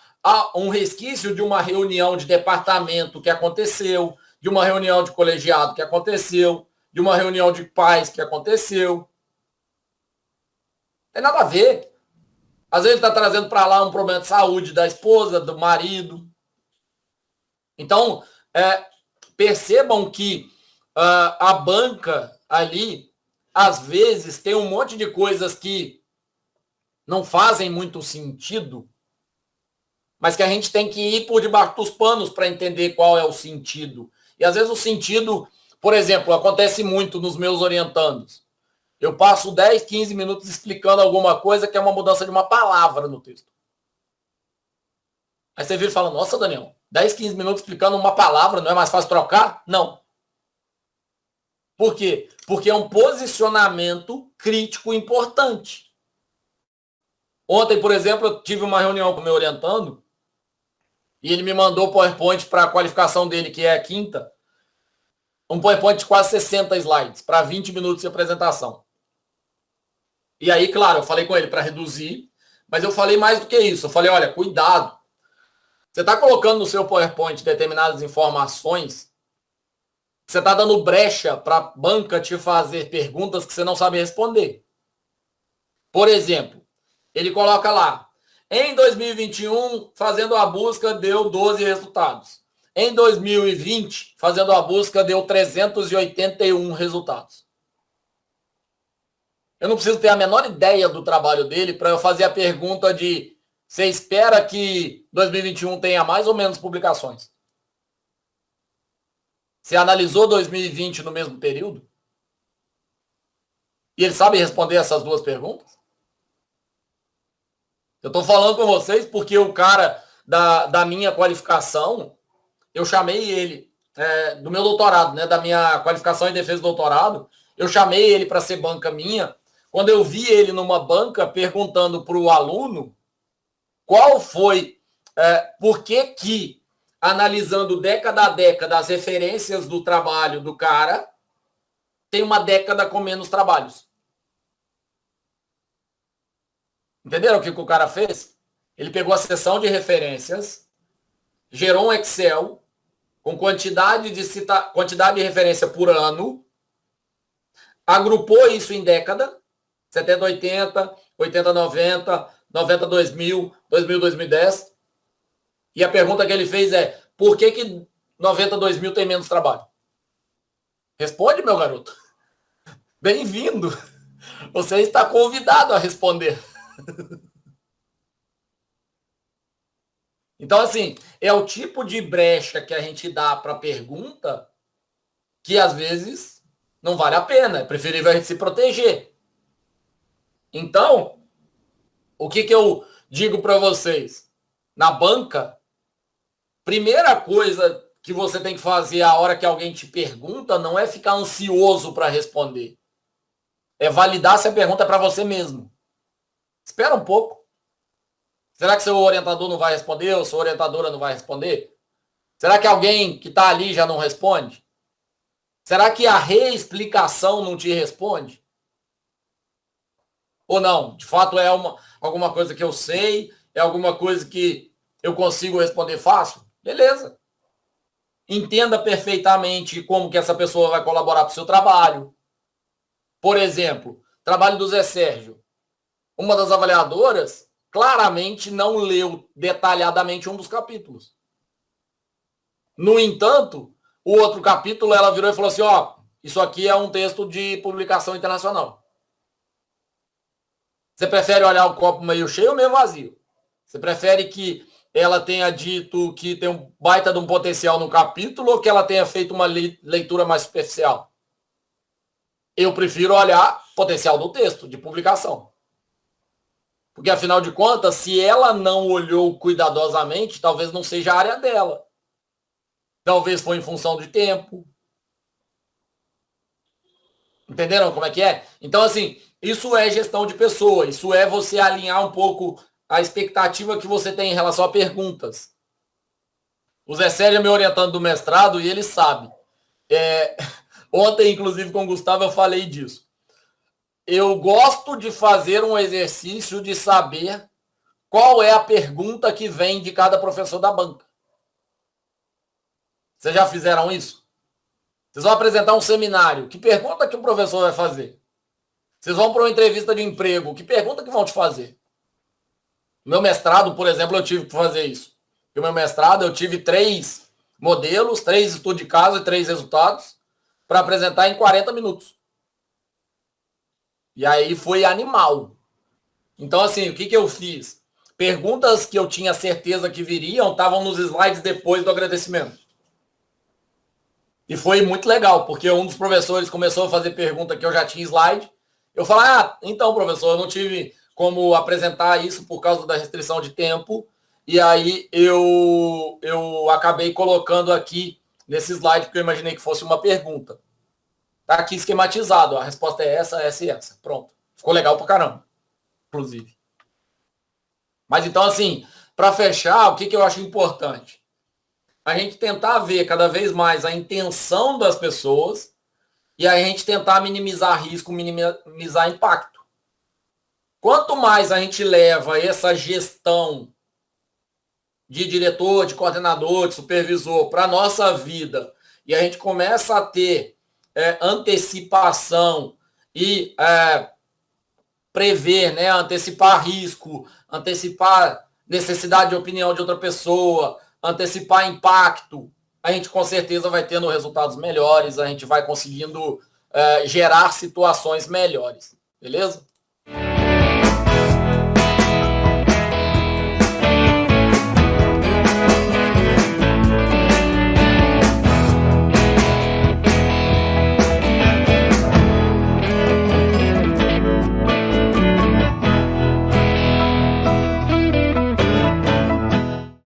[SPEAKER 1] um resquício de uma reunião de departamento que aconteceu, de uma reunião de colegiado que aconteceu, de uma reunião de pais que aconteceu. Não tem nada a ver. Às vezes ele está trazendo para lá um problema de saúde da esposa, do marido. Então, percebam que a banca ali, às vezes, tem um monte de coisas que não fazem muito sentido, mas que a gente tem que ir por debaixo dos panos para entender qual é o sentido. E às vezes o sentido, por exemplo, acontece muito nos meus orientandos. Eu passo 10, 15 minutos explicando alguma coisa que é uma mudança de uma palavra no texto. Aí você vira e fala, nossa, Daniel, 10, 15 minutos explicando uma palavra, não é mais fácil trocar? Não. Por quê? Porque é um posicionamento crítico importante. Ontem, por exemplo, eu tive uma reunião com o meu orientando e ele me mandou o PowerPoint para a qualificação dele, que é a quinta. Um PowerPoint de quase 60 slides para 20 minutos de apresentação. E aí, claro, eu falei com ele para reduzir, mas eu falei mais do que isso. Eu falei, olha, cuidado. Você está colocando no seu PowerPoint determinadas informações, você está dando brecha para a banca te fazer perguntas que você não sabe responder. Por exemplo, ele coloca lá, em 2021, fazendo a busca, deu 12 resultados. Em 2020, fazendo a busca, deu 381 resultados. Eu não preciso ter a menor ideia do trabalho dele para eu fazer a pergunta de você espera que 2021 tenha mais ou menos publicações? Você analisou 2020 no mesmo período? E ele sabe responder essas duas perguntas? Eu estou falando com vocês porque o cara da minha qualificação, eu chamei ele, do meu doutorado, né, da minha qualificação em defesa do doutorado, eu chamei ele para ser banca minha. Quando eu vi ele numa banca perguntando para o aluno qual foi, por que, analisando década a década as referências do trabalho do cara, tem uma década com menos trabalhos. Entenderam o que o cara fez? Ele pegou a seção de referências, gerou um Excel com quantidade de referência por ano, agrupou isso em década, 70, 80, 80, 90, 90, 2000, 2000, 2010. E a pergunta que ele fez é, por que 90, 2000 tem menos trabalho? Responde, meu garoto. Bem-vindo. Você está convidado a responder. Então, assim, é o tipo de brecha que a gente dá para a pergunta que, às vezes, não vale a pena. É preferível a gente se proteger. Então, o que eu digo para vocês? Na banca, primeira coisa que você tem que fazer a hora que alguém te pergunta não é ficar ansioso para responder. É validar se a pergunta é para você mesmo. Espera um pouco. Será que seu orientador não vai responder ou sua orientadora não vai responder? Será que alguém que está ali já não responde? Será que a reexplicação não te responde? Ou não? De fato é alguma coisa que eu sei, é alguma coisa que eu consigo responder fácil? Beleza. Entenda perfeitamente como que essa pessoa vai colaborar para o seu trabalho. Por exemplo, trabalho do Zé Sérgio. Uma das avaliadoras claramente não leu detalhadamente um dos capítulos. No entanto, o outro capítulo ela virou e falou assim, ó, isso aqui é um texto de publicação internacional. Você prefere olhar o copo meio cheio ou meio vazio? Você prefere que ela tenha dito que tem um baita de um potencial no capítulo ou que ela tenha feito uma leitura mais superficial? Eu prefiro olhar o potencial do texto, de publicação. Porque, afinal de contas, se ela não olhou cuidadosamente, talvez não seja a área dela. Talvez foi em função de tempo. Entenderam como é que é? Então, assim, isso é gestão de pessoa. Isso é você alinhar um pouco a expectativa que você tem em relação a perguntas. O Zé Sérgio é me orientando do mestrado e ele sabe. Ontem, inclusive, com o Gustavo, eu falei disso. Eu gosto de fazer um exercício de saber qual é a pergunta que vem de cada professor da banca. Vocês já fizeram isso? Vocês vão apresentar um seminário. Que pergunta que o professor vai fazer? Vocês vão para uma entrevista de emprego. Que pergunta que vão te fazer? No meu mestrado, por exemplo, eu tive que fazer isso. No meu mestrado, eu tive 3 modelos, 3 estudos de caso e 3 resultados para apresentar em 40 minutos. E aí foi animal. Então, assim, o que eu fiz? Perguntas que eu tinha certeza que viriam estavam nos slides depois do agradecimento. E foi muito legal, porque um dos professores começou a fazer pergunta que eu já tinha slide. Eu falei, então, professor, eu não tive como apresentar isso por causa da restrição de tempo. E aí eu acabei colocando aqui nesse slide, porque eu imaginei que fosse uma pergunta. Tá aqui esquematizado. A resposta é essa e essa. Pronto. Ficou legal pra caramba, inclusive. Mas então, assim, para fechar, o que eu acho importante? A gente tentar ver cada vez mais a intenção das pessoas e a gente tentar minimizar risco, minimizar impacto. Quanto mais a gente leva essa gestão de diretor, de coordenador, de supervisor para a nossa vida e a gente começa a ter antecipação e prever, né, antecipar risco, antecipar necessidade de opinião de outra pessoa, antecipar impacto, a gente com certeza vai tendo resultados melhores, a gente vai conseguindo gerar situações melhores, beleza?